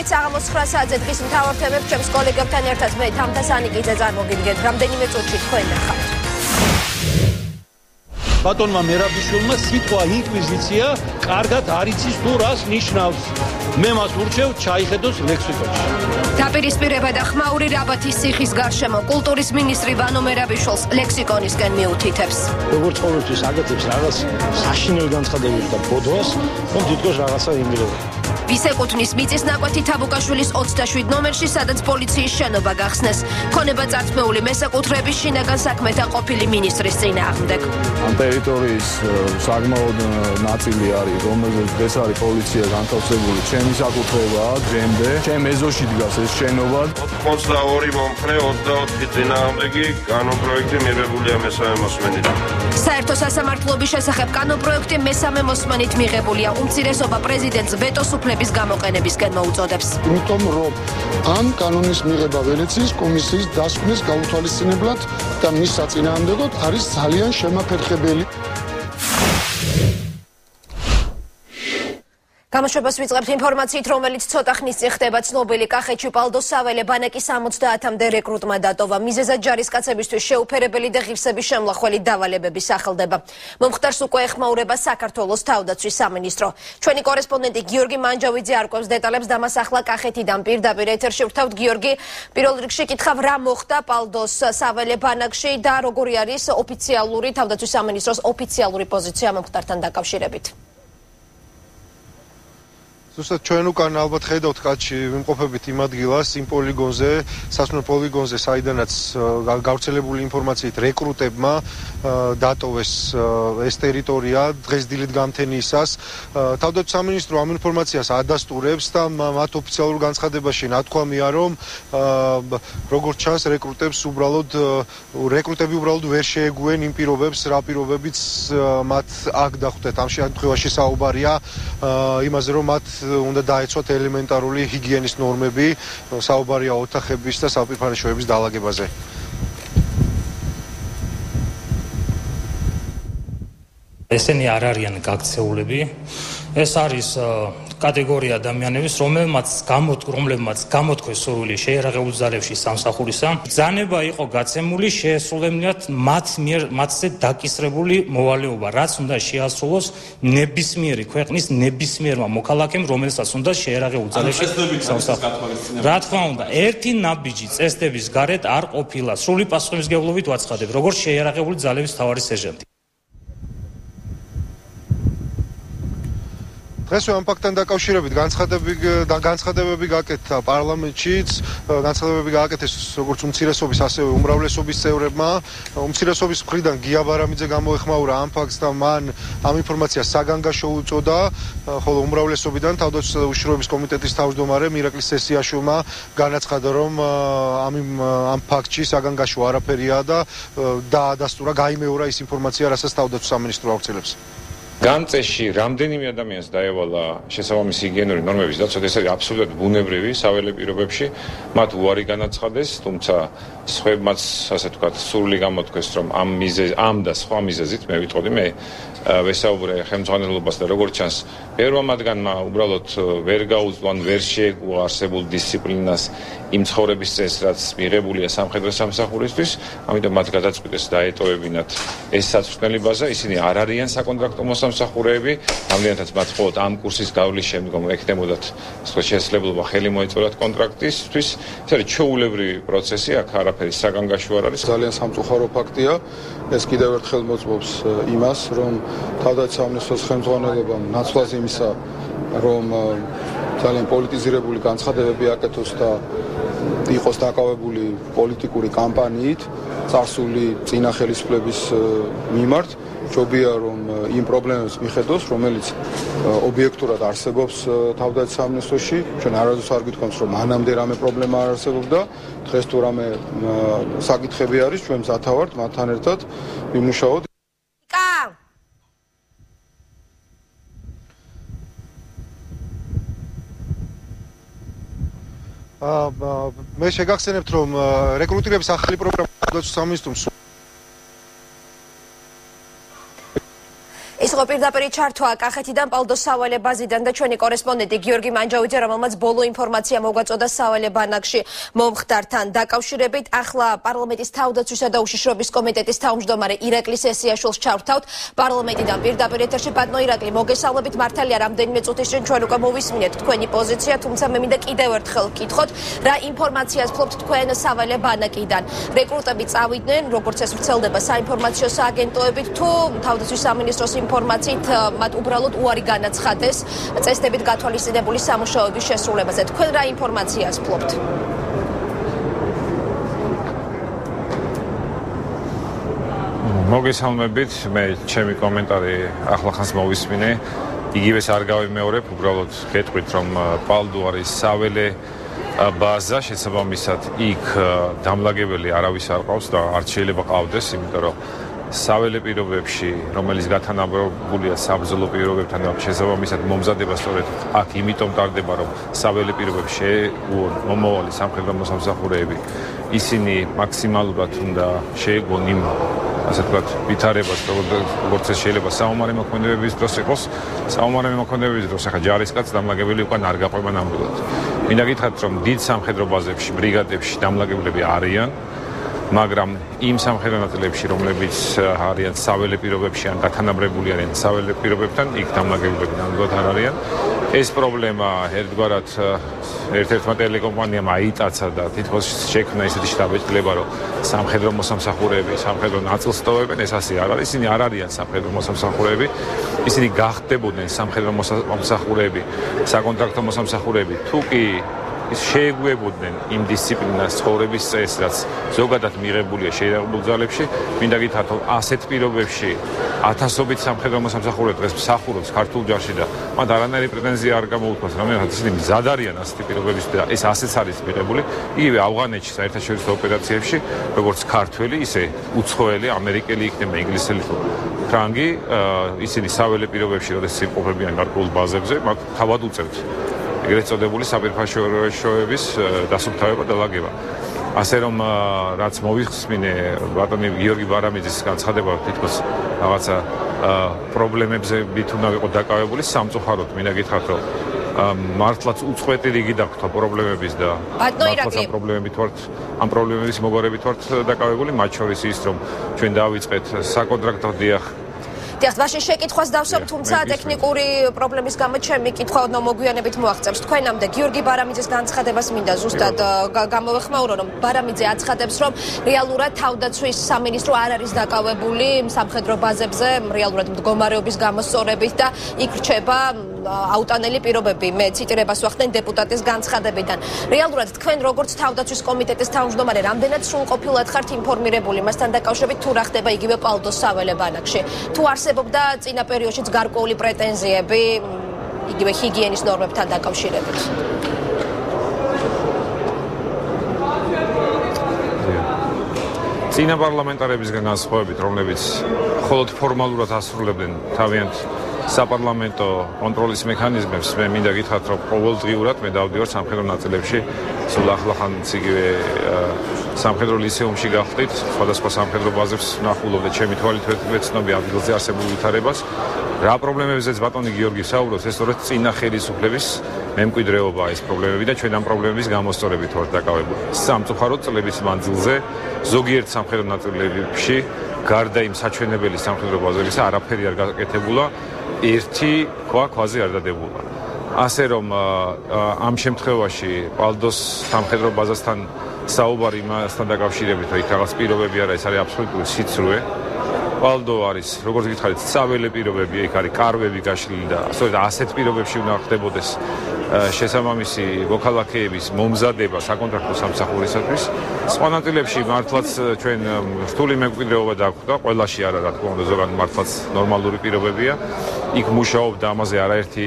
მოგესალმებით საღამოს 9 საათზე დღის მთავარ თემებს ჩემს კოლეგებთან ერთად მე თამთა სანიკიძე წარმოგიდგენთ. რამდენიმე წუთში თქვენ ნახავთ. ბატონმა მერაბიშვილმა სიტყვა ინკვიზიცია კარგად არ იცის თუ რას ნიშნავს. მე მას ურჩევ ჩაიხედოს ლექსიკონში. დაპირისპირება და ხმაური რაბათის ციხის გარშემო კულტურის მინისტრი ვანო მერაბიშვილს ლექსიკონისკენ მიუთითებს. როგორც ყოველთვის აკეთებს რაღაც საშინელ განცხადებას და ბოდვას, რომ თითქოს რაღაცა იმილება. ვის ეკუთვნის მიწის ნაკვეთი თაბუკაშვილის 27 ნომერში, სადაც პოლიციის შენობა გახსნეს. ქონება წართმეული მესაკუთრეების შინაგან საქმეთა ყოფილი მინისტრის წინააღმდეგ. ამ ტერიტორიის საკმაოდ ნაწილი არის, რომელზეც დღეს არის პოლიცია განთავსებული. ჩემი საკუთრებაა დღემდე. ჩემ ეზოში დგას ეს შენობა. 82 მომხრე, 24 წინააღმდეგი, კანონპროექტი მიღებულია მესამე მოსმენით. საერთო სასამართლოების შესახებ კანონპროექტი მესამე მოსმენით მიღებულია. უმცირესობა პრეზიდენტს ვეტოს უფლების გამოყენებისკენ მოუწოდებს. იმიტომ რომ ამ კანონის მიღება ვენეციის კომისიის დასკვნის გაუთვალისწინებლად და მის საწინააღმდეგოდ არის ძალიან შემაფერხებელი. გამოშვებას ვიწყებთ ინფორმაციით, რომელიც ცოტა ხნის წინ ხდება ცნობილი. კახეთში პალდოს საველე ბანაკის 70-მდე რეკრუტმა დატოვა. მიზეზად ჯარისკაცებისთვის შეუფერებელი და ღირსების შემლახველი დავალებები სახელდება. მომხდარს უკვე ეხმაურება საქართველოს თავდაცვის სამინისტრო. ჩვენი კორესპონდენტი გიორგი მანჯავიძე არკვევს დეტალებს და მას ახლა კახეთიდან პირდაპირ ეთერში ვრთავთ. გიორგი, პირველ რიგში კითხავ, რა მოხდა პალდოს საველე ბანაკში და როგორი არის ოფიციალური თავდაცვის სამინისტროს ოფიციალური პოზიცია მომხდართან დაკავშირებით? ზუსტად ჩვენ უკან ალბათ ხედავთ კაცში ვიმყოფებით იმ ადგილას, იმ პოლიგონზე, სასმელ პოლიგონზე, საიდანაც გავრცელებული ინფორმაციით რეკრუტებმა დატოვეს ეს ტერიტორია დღეს დილით გამთენიისას. თავდაცვის სამინისტრო ამ ინფორმაციას ადასტურებს და მათ ოფიციალურ განცხადებაში ნათქვამია, რომ როგორც ჩანს რეკრუტები უბრალოდ ვერ შეეგუენ იმ პირობებს, რა პირობებიც მათ აქ დახვდეთ. ამ შემთხვევაში საუბარია იმაზე, რომ მათ უნდა დაეცვათ ელემენტარული ჰიგიენის ნორმები, საუბარია ოთახების და საპირფარეშოების დალაგებაზე. ესენი არ არიან გაქცეულები. ეს არის კატეგორია ადამიანების, რომლებმაც გამოთქვეს სურვილი შეიარაღებულ ძალებში სამსახურისა. ბრძანება იყო გაცემული, შეესრულებინათ მათზე დაკისრებული მოვალეობა, რაც უნდა შეასრულოს ნებისმიერი ქვეყნის ნებისმიერმა მოქალაქემ, რომელსაც უნდა შეიარაღებულ ძალებში სამსახური. რა თქმა უნდა, ერთი ნაბიჯი წესდების გარეთ არ ყოფილა. სრული პასუხისმგებლობით ვაცხადებ, როგორც შეიარაღებული ძალების მთავარი სერჟანტი. დღესვე ამ ფაქტთან დაკავშირებით განცხადებები გაკეთა პარლამენტშიც, განცხადებები გააკეთეს როგორც უმცირესობის, ასევე უმრავლესობის წევრებმა. უმცირესობის მხრიდან გია ბარამიძე გამოეხმაურა ამ ფაქტს და მან ამ ინფორმაციას საგანგაშო უწოდა, ხოლო უმრავლესობიდან თავდაცვის უშიშროების კომიტეტის თავმჯდომარე მირაკლი სესიაშვილმა განაცხადა, რომ ამ ფაქტში საგანგაშო არაფერია და დაადასტურა, გაიმეორა ის ინფორმაცია, რასაც თავდაცვის სამინისტრო ავრცელებს. გამწეში რამდენიმე ადამიანს დაევალა შესაბამისი ჰიგიენური ნორმების დაცვა, ეს არის აბსოლუტურად ბუნებრივი საველე პირობებში, მათ უარი განაცხადეს, თუმცა სხვებმაც, ასე ვთქვათ, სურვილი გამოთქვეს, რომ ამ და სხვა მიზეზით მე ვიტყოდი, მე ვესაუბრე ხელმძღვანელობას და როგორც ჩანს, პირველმა მათგანმა უბრალოდ ვერ გაუძლო, ვერ შეეგუა არსებულ დისციპლინას იმ ცხოვრების წესს, რაც მიღებულია სამხედრო სამსახურისთვის, ამიტომ მათ გადაწყვიტეს დაეტოვებინათ ეს საცვლელი ბაზა, ისინი არ არიან საკონტრაქტო მოსამსახურეები, ამდენადაც მათ მხოლოდ ამ კურსის გავლის შემდგომ ექნებოდათ შესაძლებლობა ხელი მოეწოდათ კონტრაქტისთვის. ეს არის ჩვეულებრივი პროცესი, აქ არაფერი საგანგაშო არ არის. ძალიან სამწუხარო ფაქტია. ეს კიდევ ერთხელ მოწმობს იმას, რომ თავდაცვის სამინისტროს ხელმძღვანელობამ ნაცვლად იმისა, რომ ძალიან პოლიტიზირებული განცხადებები აკეთოს და იყოს დაკავებული პოლიტიკური კამპანიით, წარსული წინა ხელისუფლების მიმართ, ჯობია რომ იმ პრობლემებს მიხედოს, რომელიც ობიექტურად არსებობს თავდაცვის სამინისტროში. ჩვენ არასდროს არ გითხოვთ, რომ მანამდე რამე პრობლემა არ არსებობდა, დღეს თუ რამე საკითხები არის, ჩვენ მზად ვართ მათთან ერთად ვიმუშაოთ. მე შეგახსენებთ, რომ რეკრუტირების ახალი პროგრამა თავდაცვის სამინისტროს ეს ეს იყო პირდაპირ ჩართვა კახეთიდან პალდოს სავალე ბაზიდან და ჩვენი კორესპონდენტი გიორგი მანჯავიძე, რომელმაც ბოლო ინფორმაცია მოგაწოდა სავალე ბანაკში მომხდართან დაკავშირებით. ახლა პარლამენტის თავდაცვისა და უშიშრობის კომიტეტის თავმჯდომარე ირაკლი სესიაშვილს ჩავრთავთ პარლამენტიდან პირდაპირ ეთერში. ბატონო ირაკლი, მოგესალმებით. მართალია რამდენიმე წუთის წინ ჩვენ უკვე მოვისმინეთ თქვენი პოზიცია, თუმცა მე მინდა კიდევ ერთხელ ვკითხოთ, რა ინფორმაციას ფლობთ თქვენ სავალე ბანაკიდან. რეკრუტები წავიდნენ, როგორც ეს ვრცელდება საინფორმაციო სააგენტოებით, თუ თავდაცვის სამინისტროს ინფორმაციით მათ უბრალოდ უარი განაცხადეს წესდებით გათვალისწინებული სამუშაოების შესრულებაზე. თქვენ რა ინფორმაციას ფლობთ? მოგესალმებით, მე ჩემი კომენტარი ახლახანს მოვისმინე. იგივეს არ გავიმეორებ, უბრალოდ გეტყვით, რომ პალდო არის საველე ბაზა, შესაბამისად იქ დამლაგებელი არავის არ ყავს და არ შეიძლება ყავდეს, იმიტომ რომ საველე პირობებში, რომელიც გათანაბრებულია საბრძოლო პირობებთან და შესაბამისად მომზადება სწორედ აქ იმიტომ ტარდება, რომ საველე პირობებში შეეუონ მომავალი სამხედრო მოსამსახურეები, ისინი მაქსიმალურად უნდა შეეგუონ იმ ასე ვთქვათ, ვითარებას, როგორც ეს შეიძლება საომარი მოქმედებების დროს იყოს, საომარი მოქმედებების დროს ახლა ჯარისკაც დამლაგებელი უკან არ გაყვება ნამდვილად. მინდა გითხრათ, რომ დიდ სამხედრო ბაზებში, ბრიგადებში დამლაგებლები არიან, მაგრამ იმ სამხედრო ნაწილებში, რომლებიც არიან საველე პირობებში ან დათანაბრებული არიან საველე პირობებთან, იქ დამლაგებლები ნამდვილად არ არიან. ეს პრობლემა ერთგვარად ერთ-ერთმა ტელეკომპანიამ აიტაცა და თითქოს შექმნა ისეთი შტაბ-ბიჭდილება, რომ სამხედრო მოსამსახურეები სამხედრო ნაწილს ტოვებენ, ეს ასე არ არის. ისინი არ არიან სამხედრო მოსამსახურეები, ისინი გახდებოდნენ სამხედრო მოსამსახურეები, საკონტრაქტო მოსამსახურეები, თუ კი შეეგუებოდნენ იმ დისციპლინას ცხოვრების წესს, რაც ზოგადად მიღებულია შეიარაღებულ ძალებში. მინდა გითხრათ, რომ ასეთ პირობებში ათასობით სამხედრო მოსამსახურე დღეს მსახურობს ქართულ ჯარში და მათ არანაირი პრეტენზია არ გამოუქვას, რომელსაც ისინი მზად არიან ასეთი პირობების და ეს ასეც არის მიღებული. იგივე ავღანეთში საერთაშორისო ოპერაციებში, როგორც ქართველი, ისე უცხოელი, ამერიკელი იქნება, ინგლისელი თუ ფრანგი, ისინი საველე პირობებში, როდესაც იმყოფებიან გარკვეულ ბაზებზე, მათ თავად უწევთ ეგრეთ წოდებული საფირფაშოების დასუფთავება და ლაგება. ასე რომ რაც მოვიხსმინე ბატონი გიორგი ბარამიძის განცხადება, თითქოს რაღაცა პრობლემებზე უნდა ვიყო დაკავებული, სამწუხაროდ მინდა გითხრათ, რომ მართლაც უწყვეტი რიგი დაგვთ პრობლემების და მართლაც ამ პრობლემების მოგვარებით ვართ დაკავებული, მათ შორის ის, რომ ჩვენ დავიწყეთ საკონტრაქტო დიახ მაშინ შეკითხვას დავსვამ, თუმცა ტექნიკური პრობლემის გამო ჩემი კითხვა მოგვიანებით მოაღწევს. თქვენამდე გიორგი ბარამიძის განცხადებას მინდა ზუსტად გამოვეხმაურო, რომ ბარამიძე აცხადებს, რომ რეალურად თავდაცვის სამინისტრო არ არის დაკავებული სამხედრო ბაზებზე, რეალურად მდგომარეობის გამოსწორებით და იქ რჩება აუტანელი პირობები. მე ციტირებას ვახდენ დეპუტატის განცხადებიდან. რეალურად თქვენ როგორც თავდაცვის კომიტეტის თავმჯდომარე, რამდენად სრულყოფილად ხართ ინფორმირებული მასთან დაკავშირებით, თუ რა ხდება იგივე პალდოს საველე ბანაკში? თუ არსებობდა წინა პერიოდშიც გარკვეული პრეტენზიები იგივე ჰიგიენის ნორმებთან დაკავშირებით? წინა პარლამენტარებისგან განსხვავებით, რომლებიც მხოლოდ ფორმალურად ასრულებდნენ თავიანთ საპარლამენტო კონტროლის მექანიზმებს, მე მინდა გითხრათ, რომ ყოველდღიურად მე დავდივარ სამხედრო ნაწილებში, სულ ახლახანც იგივე სამხედრო ლიცეუმში გავხდით, სხვადასხვა სამხედრო ბაზებს ვნახულობ და ჩემი თვალით ვეცნობი ადგილზე არსებულ ვითარებას. რა პრობლემებზეც ბატონი გიორგი საუბრობს, ეს სწორედ წინა ხელისუფლების მემკვიდრეობაა ეს პრობლემები და ჩვენ ამ პრობლემების გამოსწორებით ვართ დაკავებული. სამწუხაროდ წლების მანძილზე ზოგიერთ სამხედრო ნაწილებში გარდა იმ საჩვენებელი სამხედრო ბაზებისა არაფერი არ გაკეთებულა, ერთი ქვაზე არ დადებულა. ასე რომ ამ შემთხვევაში პალდოს სამხედრო ბაზასთან საუბარი მასთან დაკავშირებით, იქ რაღაც პირობები არა, ეს არის აბსოლუტური სიცრუე. პალდო არის, როგორც გითხარით, საველე პირობები, იქ არის კარვები გაშლილი და სწორედ ასეთ პირობებში უნდა ხდებოდეს შესაბამისი მოქალაქეების მომზადება საკონტრაქტო სამსახურისათვის. სხვა ნაწილებში მართლაც ჩვენ რთული მემკვიდრეობა დაგვხვდა, ყველაში არა, რა თქმა უნდა, ზოგადად მართლაც ნორმალური პირობებია. იქ მუშაობდა ამაზე არაერთი,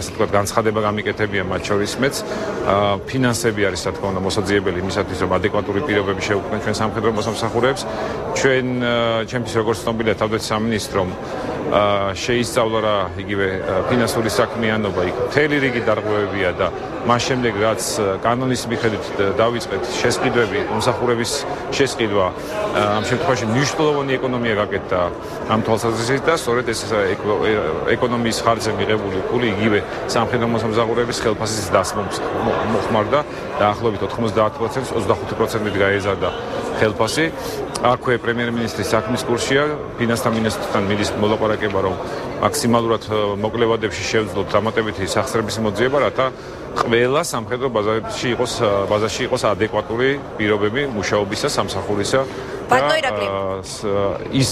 ასე ვთქვათ, განცხადება გამიკეთებია, მათ შორის მეც. ფინანსები არის, რა თქმა უნდა, მოსაძიებელი იმისათვის, რომ ადეკვატური პირობები შეუქმნათ ჩვენ სამხედრო მოსამსახურეებს. ჩვენ ჩემთვის როგორც ცნობილია თავდაცვის სამინისტრომ შეისწავლა რა იგივე ფინანსური საქმიანობა, იქ მთელი რიგი დარღვევებია და მას შემდეგ რაც კანონის მიხედვით დავიწყეთ შესყიდვები, მომსახურების შესყიდვა, ამ შემთხვევაში მნიშვნელოვანი ეკონომია გაკეთდა ამ თვალსაზრისით და სწორედ ეს ეკონომიის ხარჯზე მიღებული ფული იგივე სამხედრო მოსამსახურების ხელფასის დასმოს მოხმარდა დაახლოებით 90%-ს 25%-ით გაეზარდა ხელფასი. აქვე პრემიერ-მინისტრის საქმის კურსია, ფინანსთა მინისტრთან მიდის მოლაპარაკება, რომ მაქსიმალურად მოკლევადებში შევძლოთ დამატებითი სახსრების მოძიება, რათა ყველა სამხედრო ბაზაში იყოს ადეკვატური პირობები მუშაობისა, სამსახურისა და ის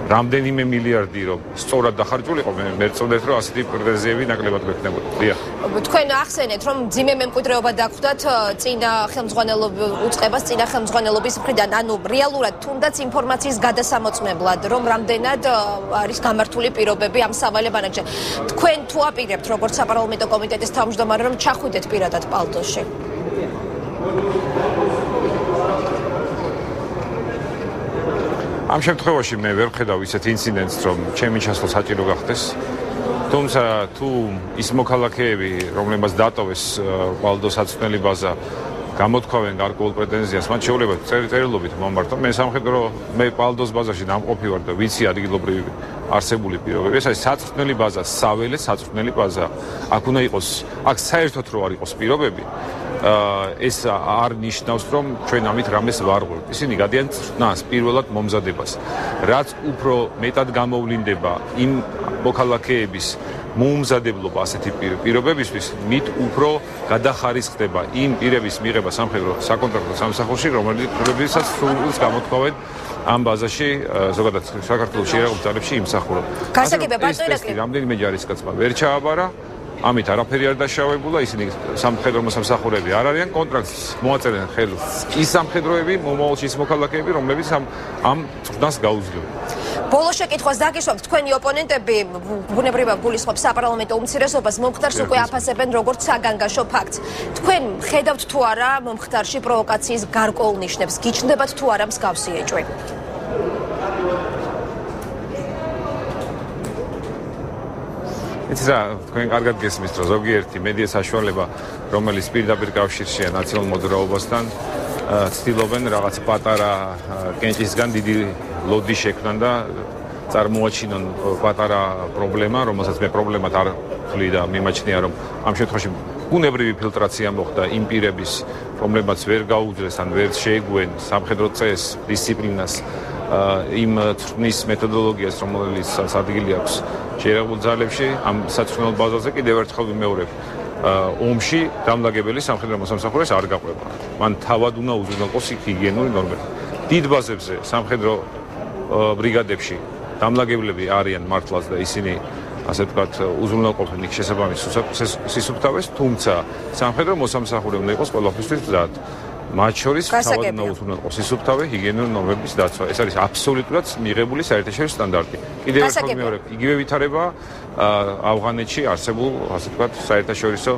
რამდენიმე მილიარდი რომ სწორად დახარჯულიყო, მე წოდეთ რომ ასეთი პრეტენზიები ნაკლებად გვექნებოდა. დიახ. თქვენ ახსენეთ რომ ძიმე მემკვიდრეობა დაგვდათ წინა ხელმძღვანელობის მხრიდან, ანუ რეალურად თუნდაც ინფორმაციის გადასამოწმებლად, რომ რამდენად არის გამართული პირობები ამ სავალე ბანაკში. თქვენ თუ აპირებთ როგორც საპარლამენტო კომიტეტის თავმჯდომარე რომ ჩახვიდეთ პირადად პალტოში? ამ შემთხვევაში მე ვერ ვხედავ ისეთ ინციდენტს, რომ ჩემი ჩასვლა საჭირო გახდეს. თუმცა თუ ის მოქალაქეები, რომლებმაც დატოვეს პალდოს საწვრთნელი ბაზა, გამოთქვავენ გარკვეულ პრეტენზიას, მათ შეუძლებათ წერილობით მომართონ. მე პალდოს ბაზაში დამყოფი ვარ და ვიცი ადგილობრივი არსებული პირობები. ეს არის საწვრთნელი ბაზა, საველე საწვრთნელი ბაზა. აქ უნდა იყოს, აქ საერთოდ რო არ იყოს პირობები, ეს არ ნიშნავს, რომ ჩვენ ამით რამეს ვარღვევთ. ისინი გადიან წვრთნას, პირველად მომზადებას. რაც უფრო მეტად გამოვლინდება იმ მოქალაქეების მოუმზადებლობა ასეთი პირობებისთვის, მით უფრო გადახარისხდება იმ პირების მიღება სამხედრო საკონტრაქტო სამსახურში, რომლებსაც სრულს გამოთქვავენ ამ ბაზაში, ზოგადად საქართველოს შეერაღებულ ძალებში იმსახურონ. გასაგებია, ბატონო ირაკლი. რამდენიმე ჯარისკაცმა ვერ ჩააბარა, ამით არაფერი არ დაშავებულა, ისინი სამხედრო მოსამსახურეები არ არიან, კონტრაქტს მოაწერენ ხელს ის სამხედროები, მომავალში ის მოქალაქეები, რომლებიც ამ წვრთნას გაუძლევენ. ბოლო შეკითხვას დაგისვამთ, თქვენი ოპონენტები ბუნებრივად გულისხმობს საპარლამენტო უმცირესობას, მომხდარს უკვე აფასებენ როგორც საგანგაშო ფაქტს. თქვენ ხედავთ თუ არა მომხდარში პროვოკაციის გარკვეულ ნიშნებს, გიჩნდებათ თუ არა მსგავსი ეჭვი? იცი რა, თქვენ კარგად გესმის, რომ ზოგიერთი მედია საშუალება, რომელიც პირდაპირ კავშირშია ნაციონალურ მოძრაობასთან, ცდილობენ რაღაც პატარა კენჭისგან დიდი ლოდი შექმნან და წარმოაჩინონ პატარა პრობლემა, რომელსაც მე პრობლემად არ ვხვდი და მიმაჩნია, რომ ამ შემთხვევაში ბუნებრივი ფილტრაცია მოხდა იმ პირების, რომლებმაც ვერ გაუძლეს ან ვერ შეეგუენ სამხედრო წესს, დისციპლინას, იმ წვრთნის მეთოდოლოგიას, რომელიც ადგილი აქვს შეერაღებულ ძალებში, ამ საწვრთნელ ბაზაზე კიდევ ერთხელ ვიმეორებ. ომში დამლაგებელი სამხედრო მოსამსახურეს არ გაყვება. მან თავად უნდა უზრუნველყოს ჰიგიენური ნორმები. დიდ ბაზებზე სამხედრო ბრიგადებში დამლაგებლები არიან მართლაც და ისინი ასე ვთქვათ უზრუნველყოფენ იქ შესაბამის სისუფთავეს, თუმცა სამხედრო მოსამსახურე უნდა იყოს ყველაფრისთვის მზად. მათ შორის თავად უნდა უზრუნველყოს სისუფთავე, ჰიგიენური ნორმების დაცვა. ეს არის აბსოლუტურად მიღებული საერთაშორისო სტანდარტი. კიდევ ერთხელ ვიმეორებ, იგივე ვითარება ავღანეთში არსებულ, ასე ვთქვათ, საერთაშორისო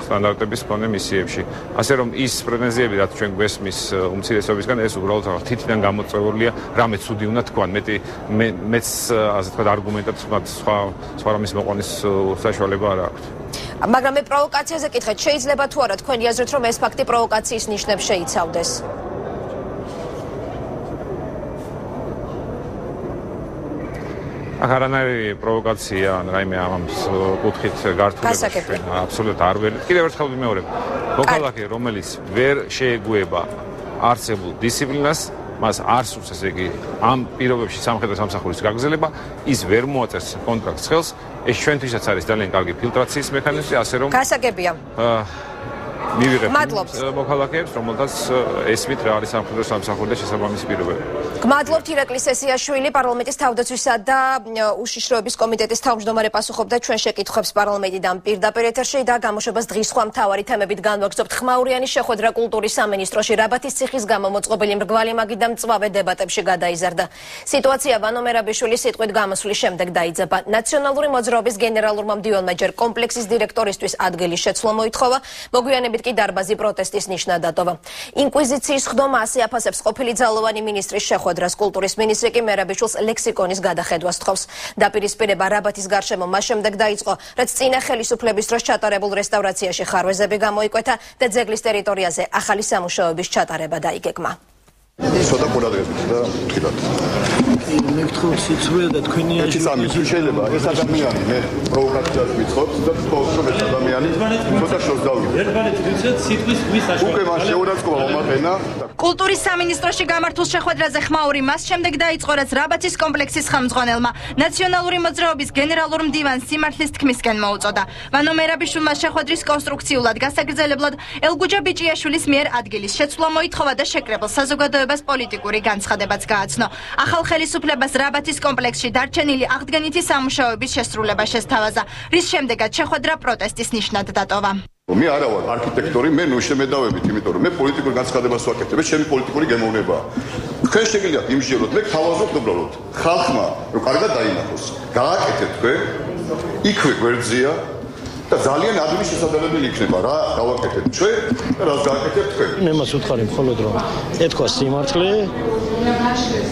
სტანდარტების მქონე მისიებში. ასე რომ ის პრეტენზიები, რაც ჩვენ გვესმის უმცირესობისგან, ეს უბრალოდ თითიდან გამოწვეულია, რამე ცუდი უნდა თქვან, მეც ასე ვთქვათ არგუმენტად სხვა რამის მოყვანის საშუალება არ აქვს. მაგრამ მე პროვოკაციაზე კითხეთ, შეიძლება თუ არა თქვენი აზრით, რომ ეს ფაქტი პროვოკაციის ნიშნებს შეიცავდეს? არანაირი პროვოკაცია, რაიმე ამ კუთხით გართულება აბსოლუტურად არ ვერ. კიდევ ერთხელ ვიმეორებ, მოქალაქე, რომელიც ვერ შეეგუება არსებულ დისციპლინას, მას არ სურს ესე იგი ამ პირობებში სამხედრო სამსახურის გაგრძელება, ის ვერ მოაწერს კონტრაქტს ხელს. ეს ჩვენთვისაც არის ძალიან კარგი ფილტრაციის მექანიზმი, ასე რომ გასაგებია. მივიღებთ მოქალაქეებს, რომელთაც ესმით რა არის სამხედრო სამსახური და შესაბამისი პირობები. გმადლობთ ირაკლი სესიაშვილი, პარლამენტის თავდაცვისა და უშიშროების კომიტეტის თავმჯდომარე პასუხობდა ჩვენ შეკითხვებს პარლამენტიდან პირდაპირ ეთერში და გამოშვებას დღის სხვა მთავარი თემებით განვაგრძობთ. ხმაურიანი შეხვედრა კულტურის სამინისტროში რაბათის ციხის გამო მოწყობილი მრგვალი მაგი და მწვავე დებატებში გადაიზარდა. სიტუაცია ვანო მერაბიშვილის სიტყვით გამოსვლის შემდეგ დაიძაბა. ნაციონალური მოძრაობის გენერალურმა მდივანმა ჯერ კომპლექსის დირექტორისთვის ადგილის შეცვლა მოითხოვა. მოგვიანებით კი დარბაზი პროტესტის ნიშნად დატოვა. ინკვიზიციის ხდომა ასე აფასებს ყოფილი ძალოვანი მინისტრის შეხვედრას. კულტურის მინისტრი კი მერაბიშვილს ლექსიკონის გადახედვას თხოვს. დაპირისპირება რაბათის გარშემო მას შემდეგ დაიწყო, რაც წინა ხელისუფლების დროს ჩატარებულ რესტავრაციაში ხარვეზები გამოიკვეთა და ძეგლის ტერიტორიაზე ახალი სამუშაოების ჩატარება დაიგეგმა. ცოტა ყურადღებით და ვთქვით. მე გთხოვთ სიცრუე და თქვენი სამი შეიძლება ეს ადამიანი მე პროვოკაციას ვიწყოთ და თქოს რომ ეს ადამიანი ცოტა შორს დავიდე. ერთმანეთს ვიცით სიტყვის ხმის საშუალება. უკვე მას შეურაცხყოფა მომატენა. კულტურის სამინისტროში გამართულ შეხვედრაზე ხმაური მას შემდეგ დაიწყო, რაც რაბათის კომპლექსის ხელმძღვანელმა ნაციონალური მოძრაობის გენერალურ მდივანს სიმართლის თქმისკენ მოუწოდა. ვანო მერაბიშვილმა შეხვედრის კონსტრუქციულად გასაგრძელებლად ელგუჯა ბიჭიაშვილის მიერ ადგილის შეცვლა მოითხოვა და შეკრებილ საზოგადოებას პოლიტიკური განცხადებაც გააცნო. ახალ ხელისუფლებას რაბათის კომპლექსში დარჩენილი აღდგენითი სამუშაოების შესრულება შესთავაზა, რის შემდეგაც შეხვედრა პროტესტის ნიშნად დატოვა. მე არა ვარ არქიტექტორი, მე ნუ შემედავებით, იმიტომ რომ მე პოლიტიკურ განცხადებას ვაკეთებ, ჩემი პოლიტიკური გემოვნებაა. თქვენ შეგიძლიათ იმჟღეროთ, მე თავაზობთ უბრალოდ ხალხმა, რომ კარგად დაინახოს. გააკეთეთ თქვენ, იქვე გვერდზეა და ძალიან ადვილი შესაძლებელი იქნება რა გავაკეთეთ ჩვენ და რას გააკეთეთ თქვენ. მე მას ვუთხარი მხოლოდ რომ ეთქვა სიმართლე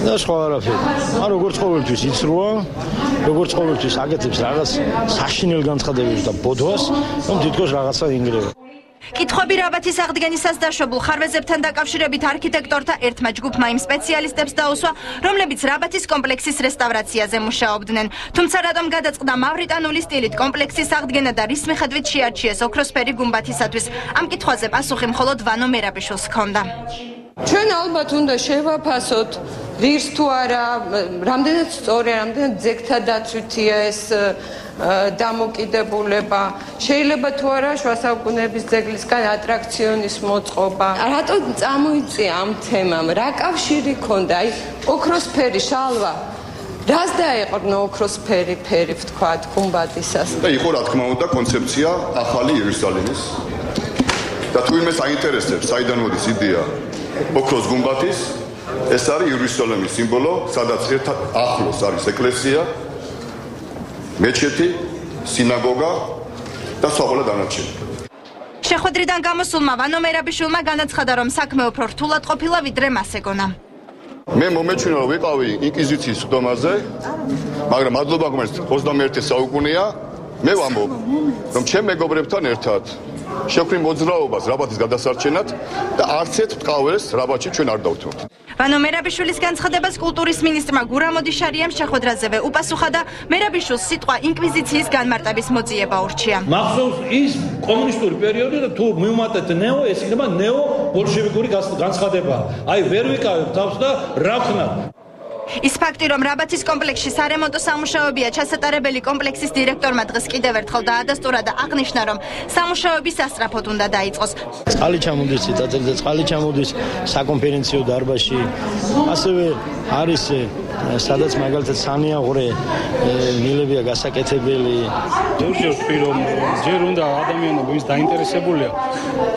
და სხვა არაფერი. როგორც ყოველთვის იცრუა, როგორც ყოველთვის აკეთებს რაღაც საშინელ განცხადებებს და ბოდვას, რომ თითქოს რაღაცა ინგრევა. კითხვები რაბათის აღდგენისას დაშვებულ ხარვეზებთან დაკავშირებით არქიტექტორთა ერთმა ჯგუფმა იმ სპეციალისტებს დაუსვა, რომლებიც რაბათის კომპლექსის რესტავრაციაზე მუშაობდნენ. თუმცა რატომ გადაწყდა მავრიტანული სტილით კომპლექსის აღდგენა და რის მიხედვით შეარჩიეს ოქროსფერი გუმბათისათვის, ამ კითხვაზე პასუხი მხოლოდ ვანო მერაბიშვილს ჰქონდა. ჩვენ ალბათ უნდა შევაფასოთ ღირს თუ არა, რამდენად სწორია, რამდენად ძეგთა დაცვითია ეს დამოკიდებულება. შეიძლება თუ არა შუა საუკუნეების ძეგლისგან ატრაქციონის მოწყობა. რატო წამოიწია ამ თემამ? რა კავშირი ქონდა? აი, ოქროსფერი შალვა. რას დაეყრდნო ოქროსფერი ფერი ვთქვათ გუმბათისას? და იყო რა თქმა უნდა კონცეფცია ახალი იერუსალიმის. და თუ იმეს აინტერესებს, საიდან მოდის იდეა ოქროს გუმბათის, ეს არის იერუსალიმის სიმბოლო, სადაც ერთად ახლოს არის ეკლესია, მეჩეთი, სინაგოგა და სხვა დანარჩენი. შეხვედრიდან გამოსულმა ვანო მერაბიშვილმა განაცხადა, რომ საქმე უფრო რთულად ყოფილა, ვიდრე მას ეგონა. მე მომეჩვენა რომ ვიყავი ინკვიზიციის ხდომაზე, მაგრამ მადლობა გმერს 21 საუკუნეა, მე ვამბობ, რომ ჩემ მეგობრებთან ერთად შევქმნი მოძრაობას რაბათის გადასარჩენად და არც ერთ ტყავერს რაბათში ჩვენ არ დავთმოთ. ვანო მერაბიშვილის განცხადებას კულტურის მინისტრმა გურამ ოდიშარიამ შეხვედრაზევე უპასუხა და მერაბიშვილს სიტყვა ინკვიზიციის განმარტების მოძიება ურჩია. მახსოვს ის კომუნისტური პერიოდი და თუ მივუმატეთ ნეო, ეს იქნება ნეო ბოლშევიკური განცხადება. აი ვერ ვიკავებ თავს და რა ვქნათ. ის ფაქტი, რომ რაბათის კომპლექსში სარემონტო სამუშაოებია ჩასატარებელი კომპლექსის დირექტორმა დღეს კიდევ ერთხელ დაადასტურა და აღნიშნა, რომ სამუშაოები სასწრაფოდ უნდა დაიწყოს. წყალი ჩამოდის ციტატელი და წყალი ჩამოდის საკონფერენციო დარბაზში. ასევე არის სადაც მაგალითად სანიაღვრე მილებია გასაკეთებელი. ჯერ ვთქვი, რომ ჯერ უნდა ადამიანები, ვინც დაინტერესებულია,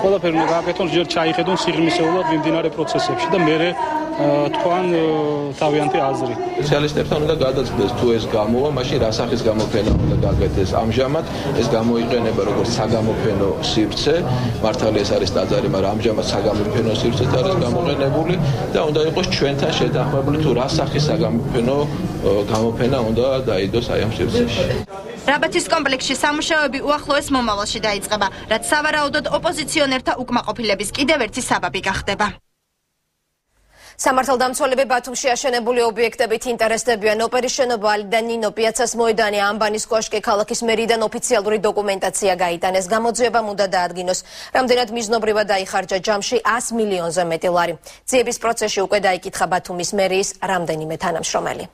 ყველაფერი უნდა გააკეთონ, ჯერ ჩაიხედონ სიღრმისეულად მიმდინარე პროცესებში და მერე თქვან თავიანთი აზრი. სპეციალისტებთან უნდა გადაწყდეს თუ ეს გამოვა, მაშინ რა სახის გამოფენა უნდა გაკეთდეს. ამჟამად ეს გამოიყენება როგორც საგამოფენო სივრცე, მართალია ეს არის ტაძარი, მაგრამ ამჟამად საგამოფენო სივრცეც არის გამოყენებული და უნდა იყოს ჩვენთან შეთანხმებული თუ რა სახის საგამოფენო გამოფენა უნდა დაიდოს აი ამ სივრცეში. რაბათის კომპლექსში სამუშაოები უახლოეს მომავალში დაიწყება, რაც სავარაუდოდ ოპოზიციონერთა უკმაყოფილების კიდევ ერთი საბაბი გახდება. სამართალდამცველები ბათუმში აშენებული ობიექტებით ინტერესდებიან. ოპერის შენობა, ალიდან ნინო, პიაცას მოედანი, ამბანის კოშკი, ქალაქის მერიდან ოფიციალური დოკუმენტაცია გაიტანეს. გამოძიებამ უნდა დაადგინოს, რამდენად მიზნობრივად დაიხარჯა ჯამში 100 მილიონზე მეტი ლარი. ძიების პროცესში უკვე დაიკითხა ბათუმის მერიის რამდენიმე თანამშრომელი.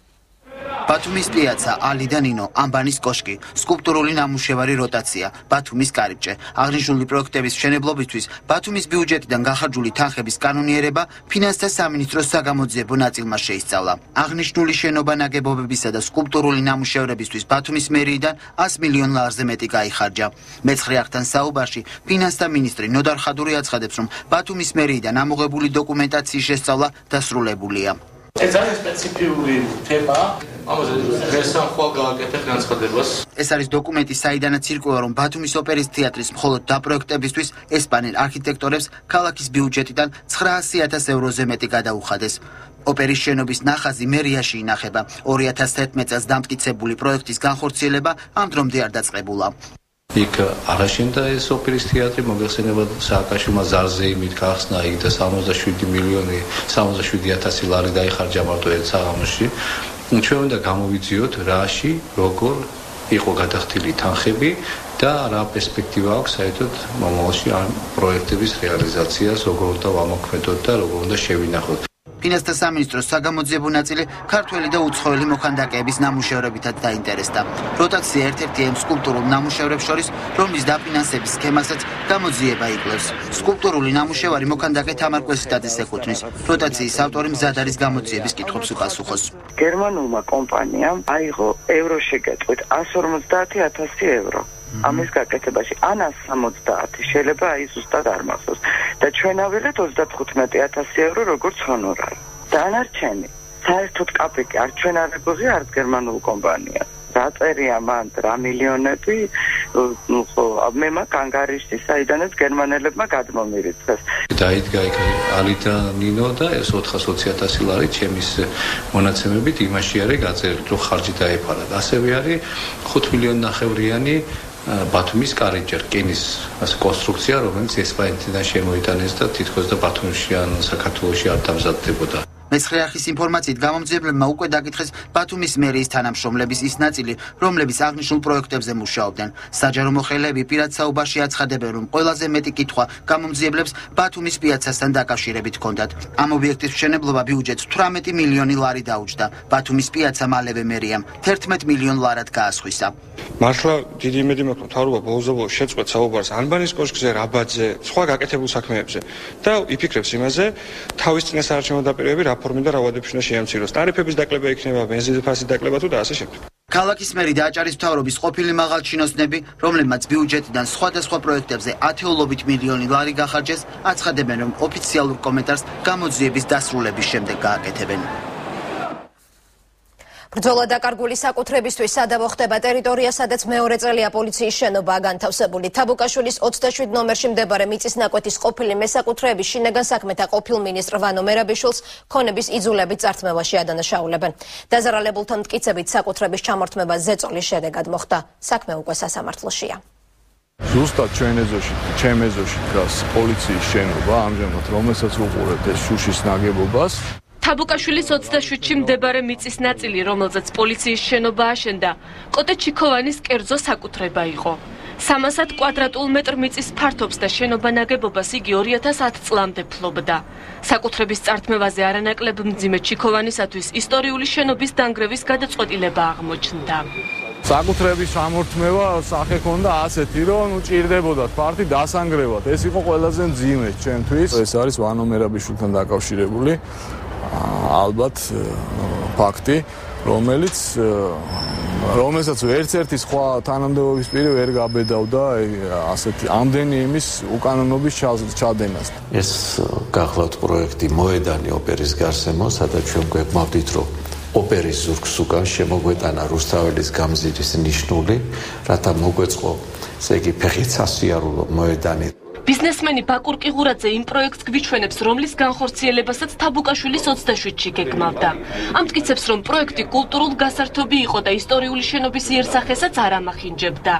ბათუმის პიაცა, ალიდან ნინო, ამბანის კოშკი, სკულპტურული ნამუშევარი როტაცია, ბათუმის კარიბჭე. აღნიშნული პროექტების მშენებლობისთვის ბათუმის ბიუჯეტიდან გახარჯული თანხების კანონიერება ფინანსთა სამინისტროს საგამოძიებო ნაწილმა შეისწავლა. აღნიშნული შენობა ნაგებობებისა და სკულპტურული ნამუშევრებისთვის ბათუმის მერიიდან 100 მილიონ ლარზე მეტი გაიხარჯა. მეცხრე აღთან საუბარში ფინანსთა მინისტრი ნოდარ ხადური აცხადებს, რომ ბათუმის მერიიდან ამოღებული დოკუმენტაციის შესწავლა დასრულებულია. ეს ძალიან სპეციფიური თემა ამაზე დღეს ამ ხვალ გააკეთე განცხადებას. ეს არის დოკუმენტი, საიდანაც ირკვევა, რომ ბათუმის ოპერის თეატრის მხოლოდ დაპროექტებისთვის ესპანელ არქიტექტორებს ქალაქის ბიუჯეტიდან 900,000 ევროზე მეტი გადაუხადეს. ოპერის შენობის ნახაზი მერიაში ინახება. 2011 წელს დამტკიცებული პროექტის განხორციელება ამ დრომდე არ დაწყებულა. იქ აღაშენდა ეს ოპერის თეატრი, მოგეხსენებათ სააკაშვილმა ზარზეიმით გახსნა იქ და 67,000 ლარი დაიხარჯა მარტო ერთ საღამოში. ჩვენ უნდა გამოვიძიოთ რაში, როგორ იყო გადახდილი თანხები და რა პერსპექტივა აქვს საერთოდ მომავალში ამ პროექტების რეალიზაციას, როგორ უნდა ვამოქმედოთ და როგორ უნდა შევინახოთ. ფინანსთა სამინისტროს საგამოძიებო ნაწილი ქართველი და უცხოელი მოქანდაკეების ნამუშევრებითაც დაინტერესდა. როტაცია ერთ-ერთი ამ სკულპტურულ ნამუშევრებს შორის, რომლის დაფინანსების სქემასაც გამოძიება იკვლევს. სკულპტურული ნამუშევარი მოქანდაკე თამარ კვესიტაძეს ეკუთვნის. როტაციის ავტორი მზად არის გამოძიების კითხვებს უპასუხოს. გერმანულმა კომპანიამ აიღო ევროშეკეთყვით 150,000 евро. ამის გაკეთებაში ან 170 შეიძლება აი ზუსტად არ მახსოვს და ჩვენ აველეთ 35,000 евро როგორც ჰონორარი. დანარჩენი საერთოდ კაპიკი არ ჩვენ არ ეგვიღია არც გერმანულ კომპანიას. დაწერია მან რა მილიონები, მე მაგ ანგარიშში საიდანაც გერმანელებმა გადმომირიცხეს. დაიდგა იქ ალიდა ნინო და ეს 420,000 ლარი ჩემის მონაცემებით იმაში არის გაწერილი, რომ ხარჯი დაეფარა. ასევე არის 5,5 მილიონიანი ბათუმის კარიჭე რკინის კონსტრუქცია, რომელიც ესპანეთიდან შემოიტანეს და თითქოს და ბათუმში ან საქართველოში არ დამზადდებოდა. მეცხრე არხის ინფორმაციით გამომძიებლებმა უკვე დაკითხეს ბათუმის მერიის თანამშრომლების ის ნაწილი, რომლებიც აღნიშნულ პროექტებზე მუშაობდნენ. საჯარო მოხელეები პირად საუბარში აცხადებენ, რომ ყველაზე მეტი კითხვა გამომძიებლებს ბათუმის პიაცასთან დაკავშირებით ჰქონდათ. ამ ობიექტის მშენებლობა ბიუჯეტს 18 მილიონი ლარი დაუჯდა. ბათუმის პიაცა მალევე მერიამ 11 მილიონ ლარად გაასხვისა. მართლა დიდი იმედი მაქვს, რომ მთავრობა ბოლოს შეწყვეტ საუბარს ანბანის კოშკზე, რაბაძზე, სხვა გაკეთებულ საქმეებზე და იფიქრებს იმაზე, თავის წინასაარჩევნო დაპირებები რა ფორმით და რა ვადებში უნდა შეამციროს. ტარიფების დაკლება იქნება, ბენზინის ფასის დაკლება თუ და ასე შემდეგ. ქალაქის მერი და აჭარის მთავრობის ყოფილი მაღალჩინოსნები, რომლებმაც ბიუჯეტიდან სხვადასხვა პროექტებზე ათეულობით მილიონი ლარი გახარჯეს, აცხადებენ, რომ ოფიციალურ კომენტარს გამოძიების დასრულების შემდეგ გააკეთებენ. ბრძოლა დაკარგული საკუთრებისთვის სადავო ხდება ტერიტორია, სადაც მეორე წელია პოლიციის შენობაა განთავსებული. თაბუკაშვილის 27 ნომერში მდებარე მიწის ნაკვეთის ყოფილი მესაკუთრეების შინაგან საქმეთა ყოფილ მინისტრ ვანო მერაბიშვილს ქონების იძულებით წართმევაში ადანაშაულებენ. დაზარალებულთა მტკიცებით საკუთრების ჩამორთმება ზეწოლის შედეგად მოხდა. საქმე უკვე სასამართლოშია. ზუსტად ჩვენ ეზოში, ჩემ ეზოში დგას პოლიციის შენობა, ამჟამად რომელსაც უყურებთ ეს შუშის ნაგებობას. თაბუკაშვილის 27-ში მდებარე მიწის ნაწილი, რომელზეც პოლიციის შენობა აშენდა, კოტე ჩიქოვანის კერძო საკუთრება იყო. 300 კვადრატულ მეტრ მიწის ფართობს და შენობა ნაგებობას იგი 2010 წლამდე ფლობდა. საკუთრების წართმევაზე არანაკლებ მძიმე ჩიქოვანისათვის ისტორიული შენობის დანგრევის გადაწყვეტილება აღმოჩნდა. საკუთრების ჩამორთმევა სახე ქონდა ასეთი, რომ ჭირდებოდათ ფართი დასანგრევად. ეს იყო ყველაზე მძიმე ჩემთვის. ეს არის ვანო მერაბიშვილთან დაკავშირებული ალბათ ფაქტი, რომელსაც ერთ-ერთი სხვა თანამდებობის პირი ვერ გაბედავდა ასეთი ამდენი იმის უკანონობის ჩადენას. ეს გახლავთ პროექტი მოედანი ოპერის გარსემო, სადაც ჩვენ გვეგმავდით, რომ ოპერის ზურგს უკან შემოგვეტანა რუსთაველის გამზირის ნიშნული, რათა მოგვეწყო, ესე იგი, ფეხით სასიარულო მოედანი. ბიზნესმენი ბაკურ ყიღურაძე იმ პროექტს გვიჩვენებს, რომლის განხორციელებასაც თაბუკაშვილის 27-ში გეგმავდა. ამტკიცებს, რომ პროექტი კულტურულ გასართობი იყო და ისტორიული შენობის იერსახესაც არ ამახინჯებდა.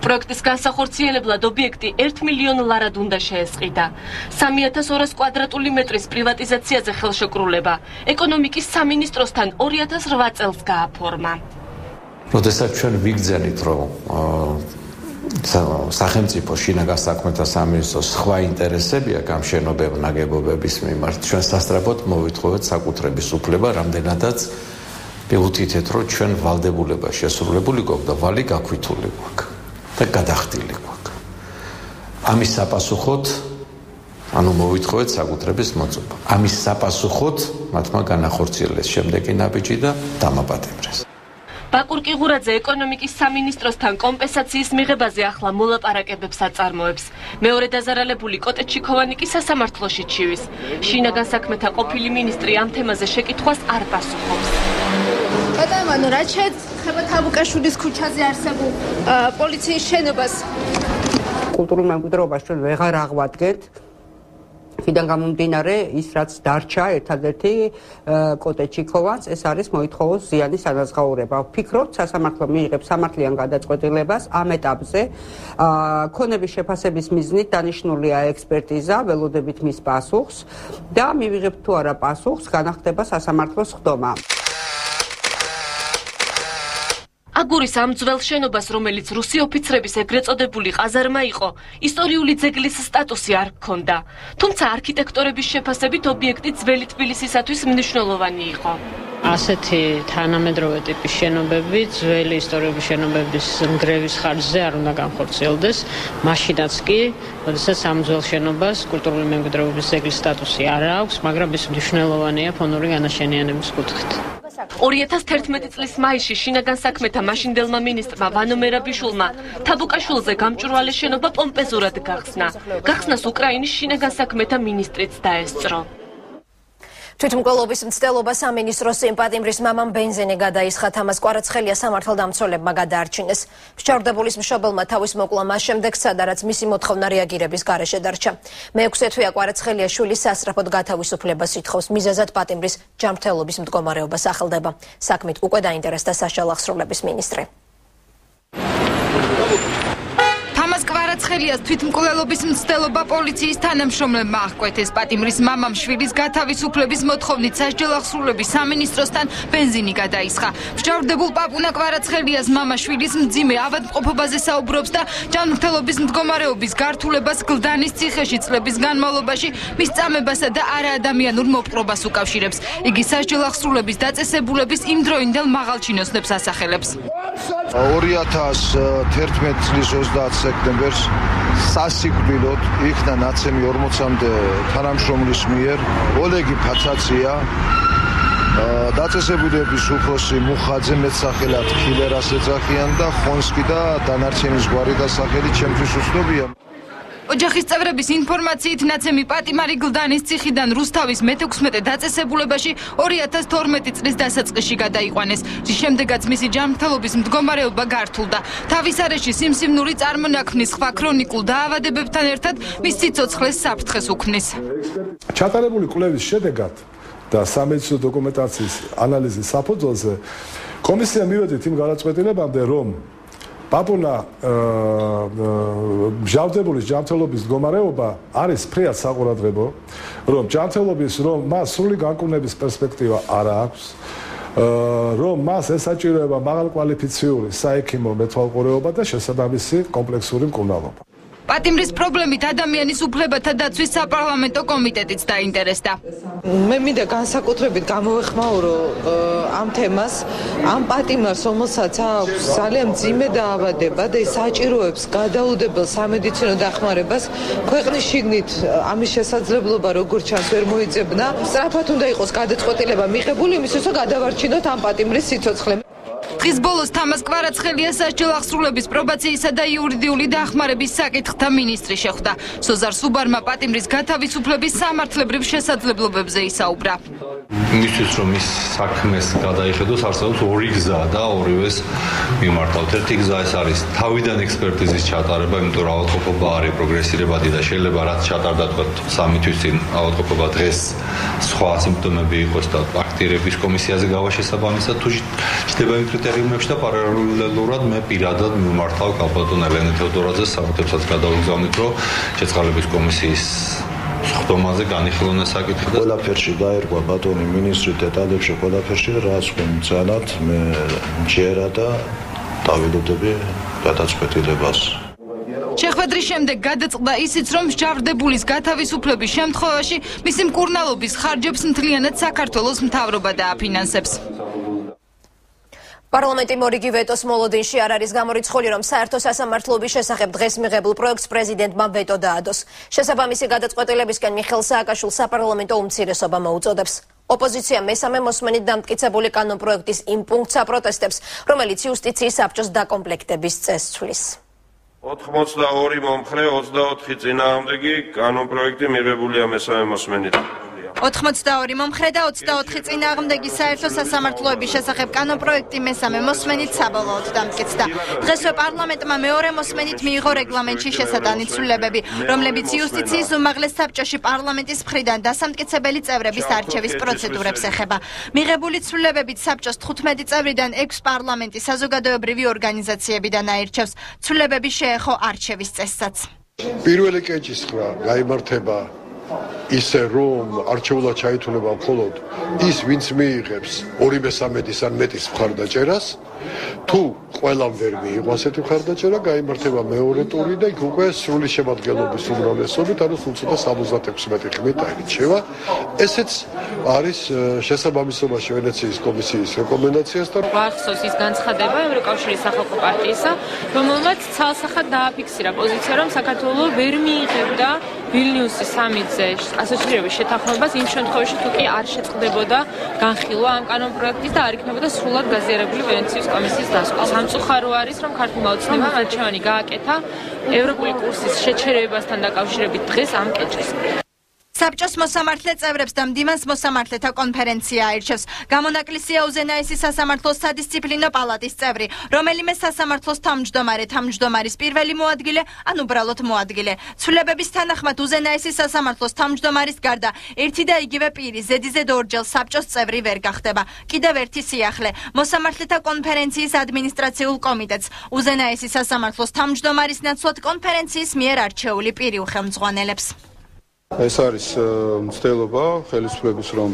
პროექტის განსახორციელებლად ობიექტი 1 მილიონ ლარად უნდა შეესყიდა. 3200 კვადრატული მეტრის პრივატიზაციაზე ხელშეკრულება ეკონომიკის სამინისტროსთან 2008 წელს გააფორმა. როდესაც ჩვენ ვიგრძენით, რომ სახელმწიფო შინაგან საქმეთა სამინისტროს სხვა ინტერესები აქვს ამ შენობების ნაგებობების მიმართ, ჩვენ სასწრაფოდ მოვითხოვეთ საკუთრების უფლება, რამდენადაც მივუთითეთ, რომ ჩვენ ვალდებულება შესრულებული გვაქვს და ვალი გაქვითული გვაქვს და გადახდილი გვაქვს. ამის საპასუხოდ ანუ მოვითხოვეთ საკუთრების მოწოება. ამის საპასუხოდ მათმა განახორციელეს შემდეგი ნაბიჯი და დამაპატიმრეს. ბაკურ ყიღურაძე ეკონომიკის სამინისტროსთან კომპენსაციის მიღებაზე ახლა მოლაპარაკებებს აწარმოებს. მეორე დაზარალებული კოტე ჩიქოვანი კი სასამართლოში ჩივის. შინაგან საქმეთა ყოფილი მინისტრი ამ თემაზე შეკითხვას არ პასუხობს. ბატონო, რა შეეხება თაბუკაშვილის ქუჩაზე არსებულ პოლიციის შენობას? კულტურულ მემკვიდრეობას ჩვენ ვეღარ აღვადგენთ. Fidang გამომდინარე ის რაც დარჩა ერთადერთი კოტე ჩიქოვანს ეს არის მოითხოვოს ზიანის ანაზღაურება. ვფიქრობთ სასამართლო მიიღებს სამართლიან გადაწყვეტილებას ამ ეტაპზე. ქონების შეფასების მიზნით დანიშნულია ექსპერტიზა, ველოდებით მის პასუხს და მივიღებთ თუ არა პასუხს, განახდება სასამართლოს ხდომა. აგურის ამ ძველ შენობას, რომელიც რუსი ოფიცრების ეგრეთ წოდებული ყაზარმა იყო, ისტორიული ძეგლის სტატუსი არ ჰქონდა. თუმცა არქიტექტორების შეფასებით ობიექტი ძველი თბილისისათვის მნიშვნელოვანი იყო. ასეთი თანამედროვე ტიპის შენობები, ძველი ისტორიული შენობების ნგრევის ხარჯზე არ უნდა განხორციელდეს, მაშინაც კი, როდესაც ამ ძველ შენობას კულტურული მემკვიდრეობის ძეგლის სტატუსი არ აქვს, მაგრამ ის მნიშვნელოვანია ფონური განაშენიანების კუთხით. 2011 წლის მაისში შინაგან საქმეთა მაშინდელმა მინისტრმა ვანო მერაბიშვილმა თაბუკაშვილზე გამჭვირვალე შენობა პომპეზურად გახსნა. გახსნას უკრაინის შინაგან საქმეთა მინისტრიც დაესწრო. თვითმკვლელობის მცდელობა სამინისტროს წინ პატიმრის მამამ ბენზინი გადაისხა. თამას კვარაცხელია სამართალდამცველებმა გადაარჩინეს. მსჯავრდებულის მშობელმა თავის მოკლა მას შემდეგ, სადაც მისი მოთხოვნა რეაგირების გარეშე დარჩა. მეექვსე თვეა კვარაცხელია შვილის სასწრაფოდ გათავისუფლებას ითხოვს. მიზეზად პატიმრის ჯანმრთელობის მდგომარეობა სახელდება. საქმით უკვე დაინტერესდა საშუალო აღსრულების მინისტრი. კვარაცხელიას თვითმკვლელობის მცდელობა პოლიციის თანამშრომლებმა აღკვეთეს. პატიმრის მამამ შვილის გათავისუფლების მოთხოვნით სასჯელ აღსრულების სამინისტროსთან ბენზინი გადაისხა. მსჯავრდებულ პაპუნა კვარაცხელიას მამა შვილის მძიმე ავადმყოფობაზე საუბრობს და ჯანმრთელობის მდგომარეობის გართულებას გლდანის ციხეში წლების განმავლობაში მის წამებასა და არაადამიანურ მოპყრობას უკავშირებს. იგი სასჯელ აღსრულების დაწესებულების იმდროინდელ მაღალჩინოსნებს ასახელებს. 2011 წლის 30 სექტემბერს სასიკვდილოდ იქნა ნაცემი 40-მდე თანამშრომლის მიერ ოლეგი ფაცაცია დაწესებულების უფროსი მუხაძე მეტსახელად ქილერას ეძახიან და ხონსკი და დანარჩენის გვარი და სახელი ჩემთვის უცნობია. ოჯახის წევრების ინფორმაციით ნაცემი პატიმარი გლდანის ციხიდან რუსთავის მე-16 დაწესებულებაში 2012 წლის დასაწყისში გადაიყვანეს. რის შემდეგაც მისი ჯანმრთელობის მდგომარეობა გართულდა. თავის არეში სიმსივნური წარმონაქმნის სხვა ქრონიკულ დაავადებებთან ერთად მის სიცოცხლეს საფრთხეს უქმნის. ჩატარებული კვლევის შედეგად და სამედიცინო დოკუმენტაციის ანალიზის საფუძველზე კომისია მივედით იმ გადაწყვეტილებამდე, რომ პაპუნა მჟავდებულის ჯანმრთელობის მდგომარეობა არის ფრიად საყურადღებო, რომ მას სრული განკურნების პერსპექტივა არ აქვს, რომ მას ესაჭიროება მაღალკვალიფიციური საექიმო მეთვალყურეობა და შესაბამისი კომპლექსური მკურნალობა. პატიმრის პრობლემით ადამიანის უფლებათა დაცვის საპარლამენტო კომიტეტიც დაინტერესდა. მე მინდა განსაკუთრებით გამოვეხმაურო ამ თემას, ამ პატიმარს, რომელსაც აქვს ძალიან მძიმე დაავადება და ის საჭიროებს გადაუდებელ სამედიცინო დახმარებას, ქვეყნის შიგნით ამის შესაძლებლობა როგორც ჩანს ვერ მოიძებნა. სწრაფად უნდა იყოს გადაწყვეტილება მიღებული იმისთვის, რომ გადავარჩინოთ ამ პატიმრის სიცოცხლე. დღის ბოლოს თამას კვარაცხელიას სასჯელ აღსრულების პრობაციისა და იურიდიული დახმარების საკითხთა მინისტრი შეხვდა. სოზარ სუბარმა პატიმრის გათავისუფლების სამართლებრივ შესაძლებლობებზე ისაუბრა. მისთვის რომ ის საქმეს გადაიხედოს, არსებობს ორი გზა და ორივეს მიმართავთ. ერთი გზა ეს არის თავიდან ექსპერტიზის ჩატარება, იმიტომ რომ ავადმყოფობა არის პროგრესირებადი და შეიძლება რაც ჩატარდა თქვა 3 თვის წინ ავადმყოფობა დღეს სხვა სიმპტომები იყოს და აქტირების კომისიაზე გავა შესაბამისა თუ ჩდება იმ კრიტერიუმებში და პარალელურად მე პირადად მიმართავ კალბატონ ელენე თეოდორაძეს საკუთრებსაც გადავიგზავნით, რომ შეწყალების კომისიის ხდომაზე განიხილონ ეს საკითხი და ყველაფერში გაერგვა ბატონი მინისტრი დეტალებში ყველაფერში რაც მცანად მე ჯერა და დავიდოდები გადაწყვეტილებას. შეხვედრის შემდეგ გადაწყდა ისიც, რომ მსჯავრდებულის გათავისუფლების შემთხვევაში მისი მკურნალობის ხარჯებს მთლიანად საქართველოს მთავრობა დააფინანსებს. პარლამენტი მორიგი ვეტოს მოლოდინში არ არის გამორიცხული, რომ საერთო სასამართლოების შესახებ დღეს მიღებულ პროექტს პრეზიდენტმა ვეტო დაადოს. შესაბამისი გადაწყვეტილებისკენ მიხეილ სააკაშვილს საპარლამენტო უმცირესობა მოუწოდებს. ოპოზიცია მესამე მოსმენით დამტკიცებული კანონპროექტის იმ პუნქტს აპროტესტებს, რომელიც იუსტიციის საბჭოს დაკომპლექტების წესს ცვლის. 82 მომხრე 24 წინააღმდეგი კანონპროექტი მიღებულია მესამე მოსმენით. 82 მომხრე და 24 წინააღმდეგი საერთო სასამართლოების შესახებ კანონპროექტი მესამე მოსმენით საბოლოოდ დამტკიცდა. დღესვე პარლამენტმა მეორე მოსმენით მიიღო რეგლამენტში შესატანი ცვლილებები, რომლებიც იუსტიციის უმაღლეს საბჭოში პარლამენტის მხრიდან დასამტკიცებელი წევრების არჩევის პროცედურებს ეხება. მიღებული ცვლილებებით საბჭოს 15 წევრიდან 6 პარლამენტის საზოგადოებრივი ორგანიზაციებიდან აირჩევს. ცვლილებები შეეხო არჩევის წესსაც. პირველი კეჭისხრა გაიმართება ისე რომ არჩეულად ჩაითვლება მხოლოდ ის ვინც მიიღებს 2/3 ან მეტის მხარდაჭერას თუ ყველამ ვერ მიიღო ასეთი მხარდაჭერა გაიმართება მეორე ტური და იქ უკვე სრული შემადგენლობის უმრავლესობით ანუ სულ ცოტა 76 ხმით აირჩევა ესეც არის შესაბამისობაში ვენეციის კომისიის რეკომენდაციასთან ახსოვს ის განცხადება ევროკავშირის სახალხო პარტიისა რომელმაც ცალსახად დააფიქსირა პოზიცია რომ საქართველოს ვერ მიიღებდა ვილნიუსის სამიტზე ასოცირების შეთანხმებას იმ შემთხვევაში თუ კი არ შეწყდებოდა განხილვა ამ კანონპროექტის და არ იქნებოდა სრულად გაზიარებული ვენეციის კომისიის დასკვნა. სამწუხარო არის რომ ქართულმა ოცნებამ არჩევანი გააკეთა ევროპული კურსის შეჩერებასთან დაკავშირებით დღეს ამ კეჭის. საბჭოს მოსამართლე წევრებს და მდივანს მოსამართლეთა კონფერენცია აირჩევს. გამონაკლისია უზენაესი სასამართლოს სადისციპლინო პალატის წევრი, რომელიმე სასამართლოს თავმჯდომარის პირველი მოადგილე ან უბრალოდ მოადგილე. ცვლილებების თანახმად უზენაესი სასამართლოს თავმჯდომარის გარდა ერთი და იგივე პირი ზედიზედ ორჯერ საბჭოს წევრი ვერ გახდება. კიდევ ერთი სიახლე. მოსამართლეთა კონფერენციის ადმინისტრაციულ კომიტეტს უზენაესი სასამართლოს თავმჯდომარის ნაცვლად კონფერენციის მიერ არჩეული პირი უხელმძღვანელებს. ეს არის მცდელობა ხელისუფლების რომ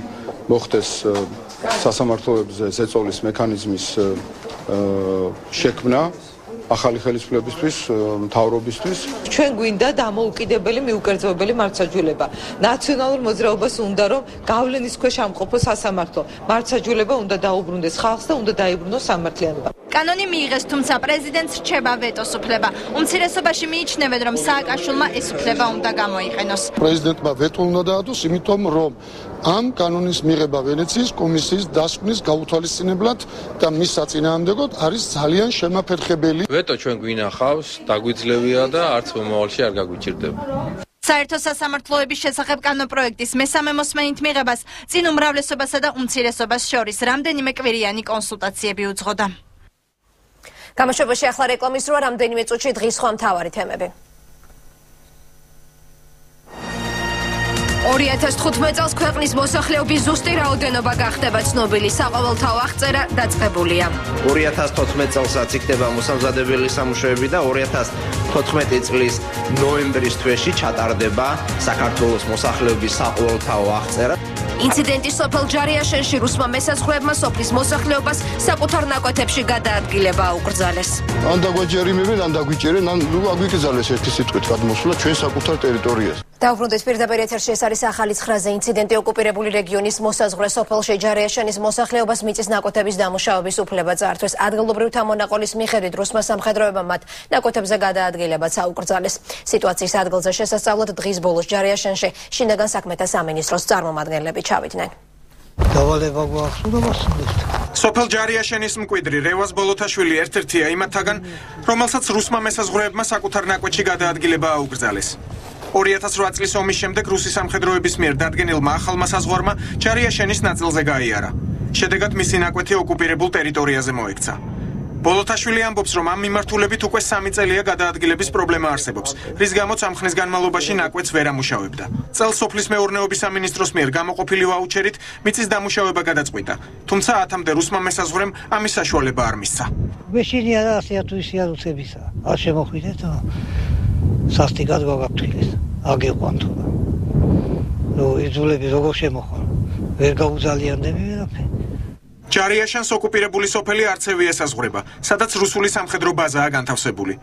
მოხდეს სასამართლოებზე ზეწოლის მექანიზმის შექმნა ახალი ხელისუფლებისთვის, მთავრობისთვის. ჩვენ გვინდა დამოუკიდებელი მიუკერძოებელი მართლმსაჯულება. ნაციონალურ მოძრაობას უნდა რომ გავლენის ქვეშ ამყოფო სასამართლო. მართლმსაჯულება უნდა დაუბრუნდეს ხალხს და უნდა დაიბრუნოს სამართლიანობა. კანონი მიიღეს, თუმცა პრეზიდენტს რჩება ვეტოს უფლება. უმცირესობაში მიიჩნევენ, რომ სააკაშვილმა ეს უფლება უნდა გამოიყენოს. პრეზიდენტმა ვეტო უნდა დაადოს, იმიტომ რომ ამ კანონის მიღება ვენეციის კომისიის დასკვნის გაუთვალისწინებლად და მის საწინააღმდეგოდ არის ძალიან შემაფერხებელი. ვეტო ჩვენ გვინახავს, დაგვიძლევია და არც მომავალში არ გაგვიჭირდება. საერთო სასამართლოების შესახებ კანონპროექტის მესამე მოსმენით მიღებას წინ უმრავლესობასა და უმცირესობას შორის რამდენიმე კვირიანი კონსულტაციები უძღოდა. გამოშვებაში ახლა რეკლამის დროა, რამდენიმე წუთში დღის სხვა მთავარი თემები. 2015 წელს ქვეყნის მოსახლეობის ზუსტი რაოდენობა გახდება ცნობილი, საყოველთაო აღწერა დაწყებულია. 2014 წელსაც იქნება მოსამზადებელი სამუშაოები და 2014 წლის ნოემბრის თვეში ჩატარდება საქართველოს მოსახლეობის საყოველთაო აღწერა. ინციდენტი სოფელ ჯარიაშენში რუსმა მესაზღვრეებმა სოფლის მოსახლეობას საკუთარ ნაკვეთებში გადაადგილება აუკრძალეს. ან დაგვაჯერიმებენ, ან დაგვიჭერენ, ან აგვიკრძალეს ერთი სიტყვით გადმოსვლა ჩვენ საკუთარ ტერიტორიაზე. დაუბრუნდეთ პირდაპირ ეთერში, ეს არის ახალი ცხრაზე. ინციდენტი ოკუპირებული რეგიონის მოსაზღვრე სოფელში ჯარიაშენის მოსახლეობას მიწის ნაკვეთების დამუშავების უფლება წაართვეს. ადგილობრივთა მონაყოლის მიხედვით რუსმა სამხედროებამ მათ ნაკვეთებზე გადაადგილებაც აუკრძალეს. სიტუაციის ადგილზე შესასწავლად დღის ბოლოს ჯარიაშენში შინაგან საქმეთა სამინისტროს წარმომადგენლები ჩავიდნენ. დავალება გვახსოვს. სოფელ ჯარიაშენის მკვიდრი რევაზ ბოლოთაშვილი ერთ-ერთია იმათაგან, რომელსაც რუსმა მესაზღვრეებმა საკუთარ ნაკვეთში გადაადგილება აუკრძალეს. 2008 წლის ომის შემდეგ რუსი სამხედროების მიერ დადგენილმა ახალმა საზღვარმა ჯარიაშენის ნაწილზე გაიარა. შედეგად მისი ნაკვეთი ოკუპირებულ ტერიტორიაზე მოექცა. ბოლოთაშვილი ამბობს, რომ ამ მიმართულებით უკვე 3 წელია გადაადგილების პრობლემა არსებობს, რის გამოც ამ ხნის განმავლობაში ნაკვეთს ვერ ამუშავებდა. წელს სოფლის მეურნეობის სამინისტროს მიერ გამოყოფილი ვაუჩერით მიწის დამუშავება გადაწყვიტა, თუმცა 10-მდე რუსმა მესაზღვრემ ამის საშუალება არ მისცა. ვეშინია რა ასეა თუ ისია რუსებისა. არ შემოხვიდეთ სასტიკად გავაფრთხილეს. აგეყვანთ. ნუ იძულები როგორ შემოხვან. ვერ გაუძალიანდები ვერაფერი. ჯარიაშენს ოკუპირებული სოფელი არცევი ესაზღვრება, სადაც რუსული სამხედრო ბაზაა განთავსებული.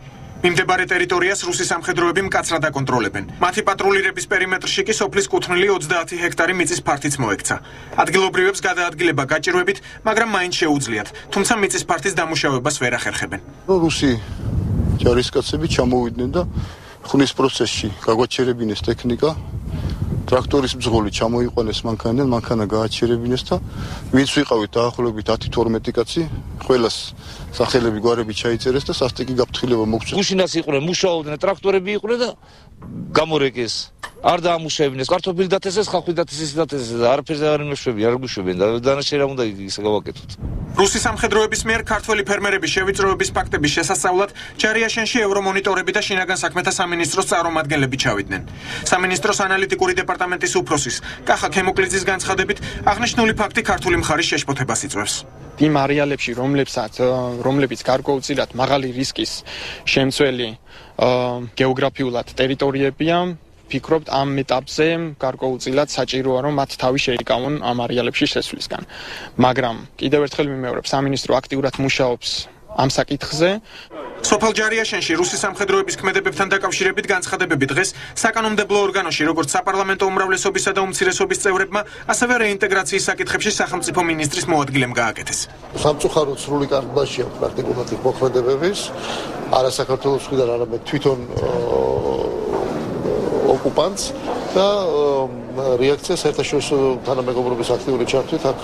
მიმდებარე ტერიტორიას რუსი სამხედროები მკაცრად აკონტროლებენ. მათი პატრულირების პერიმეტრში კი სოფლის კუთვნილი 30 ჰექტარი მიწის ფართიც მოექცა. ადგილობრივებს გადაადგილება გაჭირვებით, მაგრამ მაინც შეუძლიათ, თუმცა მიწის ფართის დამუშავებას ვერ ახერხებენ. რუსი ჯარისკაცები ჩამოვიდნენ და ხნის პროცესში გაგვაჩერებინეს ტექნიკა. ტრაქტორის ბრძოლი ჩამოიყვანეს მანქანიდან, მანქანა გააჩერებინეს და ვინც ვიყავით დაახლოებით 10-12 კაცი, ყველას სახელები გვარები ჩაიწერეს და სასტიკი გაფრთხილება მოგწეს. გუშინას იყვნენ, მუშაობდნენ, ტრაქტორები იყვნენ და გამორეკეს. არ დაამუშავებინეს კარტოფილი დათესეს, ხალხი დათესეს, არაფერზე არ იმეშვები, არ გვიშვებიან და დანაშაული რა უნდა ისე გავაკეთოთ. რუსი სამხედროების მიერ ქართველი ფერმერების შევიწროების ფაქტების შესასწავლად ჯარიაშენში ევრომონიტორები და შინაგან საქმეთა სამინისტროს წარმომადგენლები ჩავიდნენ. სამინისტროს ანალიტიკური დეპარტამენტის უფროსის კახა ქემოკლიძის განცხადებით, აღნიშნული ფაქტი ქართული მხარის შეშფოთებას იწვევს. იმ არეალებში, რომლებიც გარკვეულწილად მაღალი რისკის შემცველი გეოგრაფიულად ტერიტორიებია, ფიქრობთ ამ ეტაპზე გარკვეულწილად საჭიროა რომ მათ თავი შეიკავონ ამ არეალებში შესვლისგან. მაგრამ კიდევ ერთხელ ვიმეორებ, სამინისტრო აქტიურად მუშაობს ამ საკითხზე. სოფელ ჯარიაშენში რუსი სამხედროების ქმედებებთან დაკავშირებით განცხადებები დღეს საკანონმდებლო ორგანოში, როგორც საპარლამენტო უმრავლესობისა და უმცირესობის წევრებმა, ასევე რეინტეგრაციის საკითხებში სახელმწიფო მინისტრის მოადგილემ გააკეთეს. სამწუხაროდ სრული კარგბაშია პრაქტიკულად მოქმედებების, არა საქართველოს მხრიდან, არამედ თვითონ ოკუპანტს და რეაქცია საერთაშორისო თანამეგობრობის აქტიური ჩართვით აქ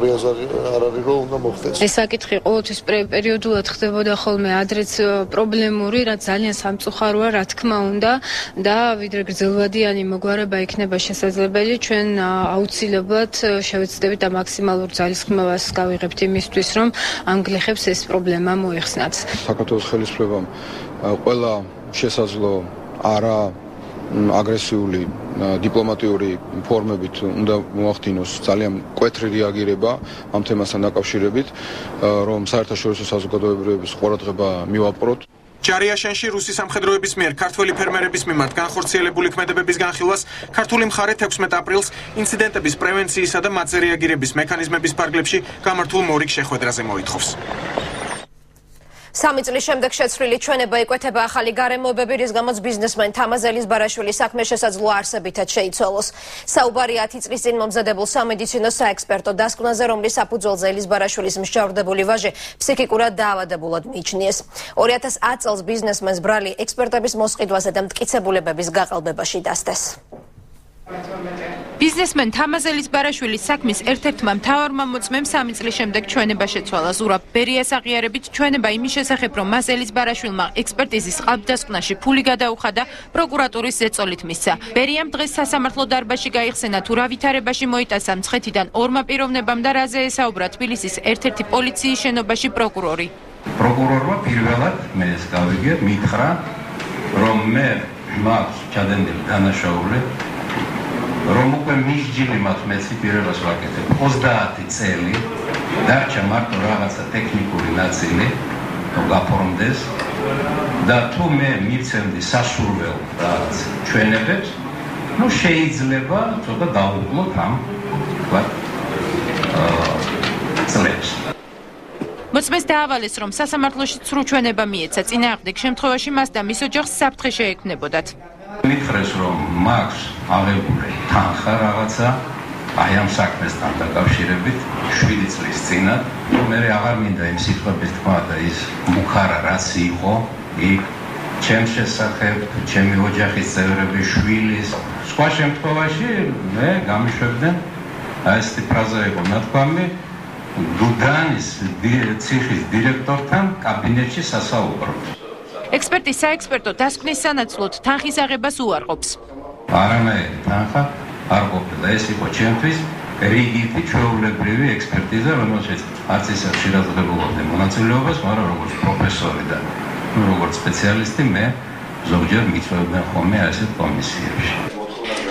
2000 არ არის რომ უნდა მოხდეს. ეს საკითხი ყოველთვის პერიოდულად ხდებოდა ხოლმე ადრეც პრობლემური, რაც ძალიან სამწუხაროა, რა თქმა უნდა და ვიდრე გრძელვადიანი მოგვარება იქნება შესაძლებელი, ჩვენ აუცილებლად შევეცდებით და მაქსიმალურ ძალისხმევას გავიღებთ იმისთვის, რომ ამ გლეხებს ეს პრობლემა მოეხსნათ. საქართველოს ხელისუფლებამ ყველა შესაძლო არა აგრესიული დიპლომატიური ფორმებით უნდა მოახდინოს ძალიან მკვეთრი რეაგირება ამ თემასთან დაკავშირებით, რომ საერთაშორისო საზოგადოებრივების ყურადღება მივაპყროთ. ჯარიაშენში რუსი სამხედროების მიერ ქართველი ფერმერების მიმართ განხორციელებული ქმედებების განხილვას ქართული მხარე 16 აპრილს ინციდენტების პრევენციისა და მათზე რეაგირების მექანიზმების ფარგლებში გამართულ მორიგ შეხვედრაზე მოითხოვს. 3 წლის შემდეგ შეცვლილი ჩვენება იკვეთება ახალი გარემოებები, რის გამოც ბიზნესმენ თამაზ ელიზბარაშვილის საქმე შესაძლო არსებითად შეიცვალოს. საუბარია 10 წლის წინ მომზადებულ სამედიცინო საექსპერტო დასკვნაზე, რომლის საფუძველზე ელიზბარაშვილის მსჯავრდებული ვაჟი ფსიქიკურად დაავადებულად მიიჩნიეს. 2010 წელს ბიზნესმენს ბრალი ექსპერტების მოსყიდვაზე და მტკიცებულებების გაყალბებაში დასდეს. ბიზნესმენ თამაზ ელიზბარაშვილის საქმის ერთ-ერთმა მთავარმა მოწმემ 3 წლის შემდეგ ჩვენება შეცვალა. ზურაბ ბერიას აღიარებით, ჩვენება იმის შესახებ, რომ მას ელიზბარაშვილმა ექსპერტიზის ყალბდასკვნაში ფული გადაუხადა, პროკურატურის ზეწოლით მისცა. ბერიამ დღეს სასამართლო დარბაზში გაიხსენა, თუ რა ვითარებაში მოიტაცა მცხეთიდან ორმა პიროვნებამ და რაზე ესაუბრა თბილისის ერთ-ერთი პოლიციის შენობაში პროკურორი. პროკურორმა პირველად მე ეს გავიგე, მითხრა, რომ მე მაქვს ჩადენილი დანაშაული, რომ უკვე მისჯილი მათ მეცნიერებას ვაკეთებ 30 წელი, დარჩა მარტო რაღაცა ტექნიკური ნაწილი, რომ გაფორმდეს და თუ მე მივცემდი სასურველ რაღაც ჩვენებებს, ну შეიძლება ცოტა დავუკლოთ ამ ვთქვათ წლებს. მოწმეს დაავალეს, რომ სასამართლოში ცრუ ჩვენება მიეცა, წინააღმდეგ შემთხვევაში მას და მის ოჯახს საფრთხე შეექმნებოდათ. მითხრეს, რომ მაქვს აღებული თანხა რაღაცა აი ამ საქმესთან დაკავშირებით 7 წლის წინათ, მე აღარ მინდა იმ სიტყვების თქვა და ის მუხარა რაც იყო იქ ჩემს შესახებ, ჩემი ოჯახის წევრების შვილის სხვა შემთხვევაში მე გამიშვებდნენ აი ეს ფრაზა იყო ნათქვამი დუდანის ციხის დირექტორთან კაბინეტში სასაუბრობთ. ექსპერტი საექსპერტო დასკვნის სანაცვლოდ თანხის აღებას უარყოფს. არანაირი თანხა არ ყოფილა, ეს იყო ჩემთვის რიგითი ჩვეულებრივი ექსპერტიზა, რომელშიც არც ისე ხშირად ღებულობდი მონაწილეობას, მაგრამ როგორც პროფესორი და როგორც სპეციალისტი მე ზოგჯერ მიწვევდნენ ხოლმე ასეთ კომისიებში.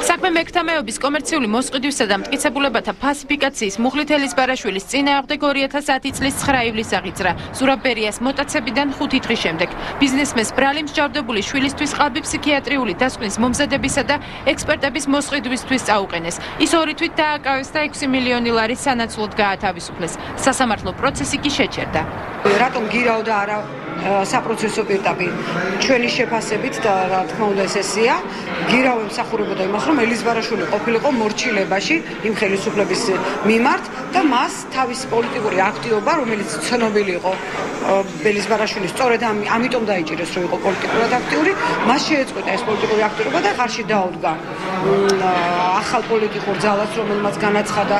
საქმე მექთამეობის კომერციული მოსყიდვისა და მტკიცებულებათა ფალსიფიკაციის მუხლით ელიზბარაშვილის წინააღმდეგ 2010 წლის 9 ივლისს აღიძრა. ზურაბ ბერიას მოტაცებიდან 5 დღის შემდეგ ბიზნესმენს ბრალი მსჯავრდებული შვილისთვის ყალბი ფსიქიატრიული დასკვნის მომზადებისა და ექსპერტების მოსყიდვისთვის წაუყენეს. ის 2 თვით დააკავეს და 6 მილიონი ლარის სანაცვლოდ გაათავისუფლეს. სასამართლო პროცესი კი შეჩერდა. რატომ გირაო და არა საპროცესო პირდაპირ ჩვენი შეფასებით და რა თქმა უნდა ესეა გირავ ემსახურებოდა იმას რომ ელიზბარაშვილი ყოფილიყო მორჩილებაში იმ ხელისუფლების მიმართ და მას თავისი პოლიტიკური აქტივობა რომელიც ცნობილი იყო ელიზბარაშვილის სწორედ ამიტომ დაიჭირეს რომ იყო პოლიტიკურად აქტიური მას შეეწყვეტა ეს პოლიტიკური აქტივობა და ხარში დაუდგა ახალ პოლიტიკურ ძალას რომელმაც განაცხადა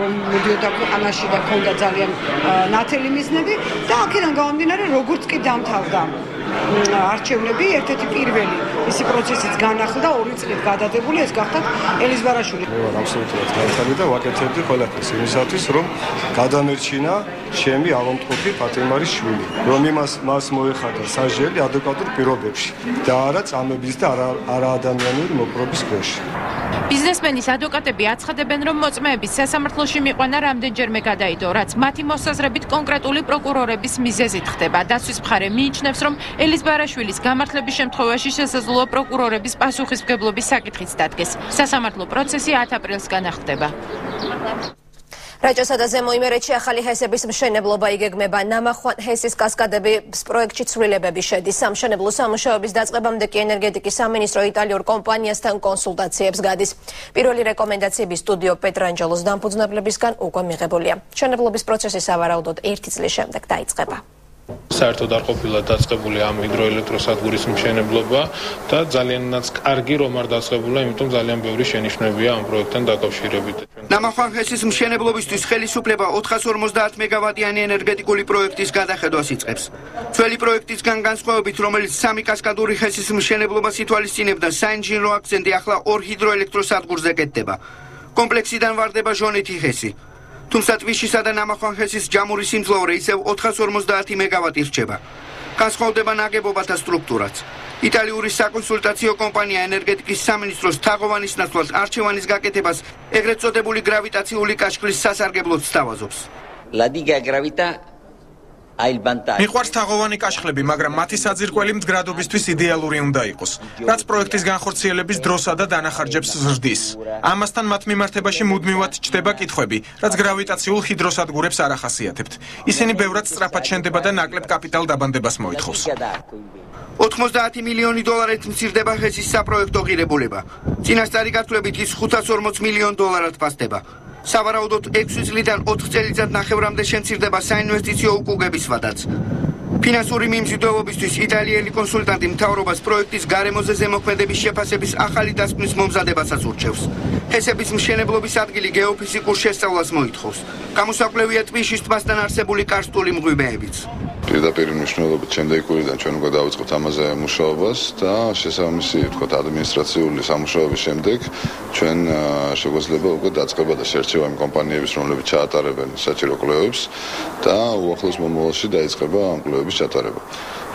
რომ მოდიოდა ქვეყანაში და ქონდა ძალიან ნათელი მიზნები და აქედან გამომდინარე როგორც კი დამთავრდა არჩევნები ერთ-ერთი პირველი მისი პროცესიც განახლდა 2 წლით გადადებული ეს გახდათ ელიზბარაშვილი. მე ვარ აბსოლუტურად განცადი და ვაკეთებდი ყველაფერს იმისათვის რომ გადამერჩინა ჩემი ავადმყოფი პატიმარის შვილი რომ მას მოეხადა სასჯელი ადეკვატურ პირობებში და არა წამების და არა ადამიანური მოპყრობის ქვეშ. ბიზნესმენის ადვოკატები აცხადებენ, რომ მოწმეების სასამართლოში მიყვანა რამდენჯერმე გადაიდო, რაც მათი მოსაზრებით კონკრეტული პროკურორების მიზეზით ხდება. დასვის მხარე მიიჩნევს, რომ ელიზბარაშვილის გამართლების შემთხვევაში შესაძლოა პროკურორების პასუხისმგებლობის საკითხიც დადგეს. სასამართლო პროცესი 10 აპრილს განახლდება. რაჭასა და ზემო იმერეთში ახალი ჰესების მშენებლობა იგეგმება. ნამახვან ჰესის კასკადების პროექტში ცვლილებები შედის. სამშენებლო სამუშაოების დაწყებამდე კი ენერგეტიკის სამინისტრო იტალიურ კომპანიასთან კონსულტაციებს გადის. პირველი რეკომენდაციები სტუდიო პეტრანჯელოს დამფუძნებლებისგან უკვე მიღებულია. მშენებლობის პროცესი სავარაუდოდ 1 წლის შემდეგ დაიწყება. საერთოდ არ ყოფილა დაწყებული ამ ჰიდროელექტროსადგურის მშენებლობა და ძალიანაც კარგი რომ არ დაწყებულა, იმიტომ ძალიან ბევრი შენიშვნებია ამ პროექტთან დაკავშირებით. ნამახვან ჰესის მშენებლობისთვის ხელისუფლება 450 მეგავატიანი ენერგეტიკული პროექტის გადახედვას იწყებს. ძველი პროექტისგან განსხვავებით, რომელიც 3 კასკადური ჰესის მშენებლობას ითვალისწინებდა, საინჟინრო აქცენტი ახლა 2 ჰიდროელექტროსადგურზე კეთდება. კომპლექსიდან ვარდება ჟონეთი ჰესი. თუმცა ტვიშისა და ნამახვან ჰესის ჯამური სიმძლავრე ისევ 450 მეგავატი რჩება. განსხვავდება ნაგებობათა სტრუქტურაც. იტალიური საკონსულტაციო კომპანია ენერგეტიკის სამინისტროს თაღოვანის ნაცვლად არჩევანის გაკეთებას ეგრეთ წოდებული გრავიტაციული კაშხლის სასარგებლოდ სთავაზობს. La diga gravità მიყვარს თაღოვანი კაშხლები, მაგრამ მათი საძირკველი მდგრადობისთვის იდეალური უნდა იყოს, რაც პროექტის განხორციელების დროსა და დანახარჯებს ზრდის. ამასთან მათ მიმართებაში მუდმივად ჩდება კითხვები, რაც გრავიტაციულ ჰიდროსადგურებს არ ახასიათებთ. ისინი ბევრად სწრაფად შენდება და ნაკლებ კაპიტალ დაბანდებას მოითხოვს. 90 მილიონი დოლარით მცირდება ჰესის საპროექტო ღირებულება. წინასწარი გათვლებით ის 540 მილიონ დოლარად ფასდება. სავარაუდოდ 6 წლიდან 4 წელიწად ნახევრამდე შემცირდება საინვესტიციო უკუგების ვადაც. ფინანსური მიმზიდველობისთვის იტალიელი კონსულტანტი მთავრობას პროექტის გარემოზე ზემოქმედების შეფასების ახალი დასკვნის მომზადებასაც ურჩევს. ჰესების მშენებლობის ადგილი გეოფიზიკურ შესწავლას მოითხოვს. გამოსაკვლევია ტვიშის ტბასთან არსებული კარსტული მღვიმეებიც. პირდაპირ მნიშვნელობით შემდეგი კვირიდან ჩვენ უკვე დავიწყებთ ამაზე მუშაობას და შესაბამისი თქვათ ადმინისტრაციული სამუშაოების შემდეგ ჩვენ შეგვეძლება უკვე დაწყება და შერჩევა იმ კომპანიების, რომლებიც ჩაატარებენ საჭირო კვლევებს და უახლოს მომავალში დაიწყება ამ კვლევების ჩატარება,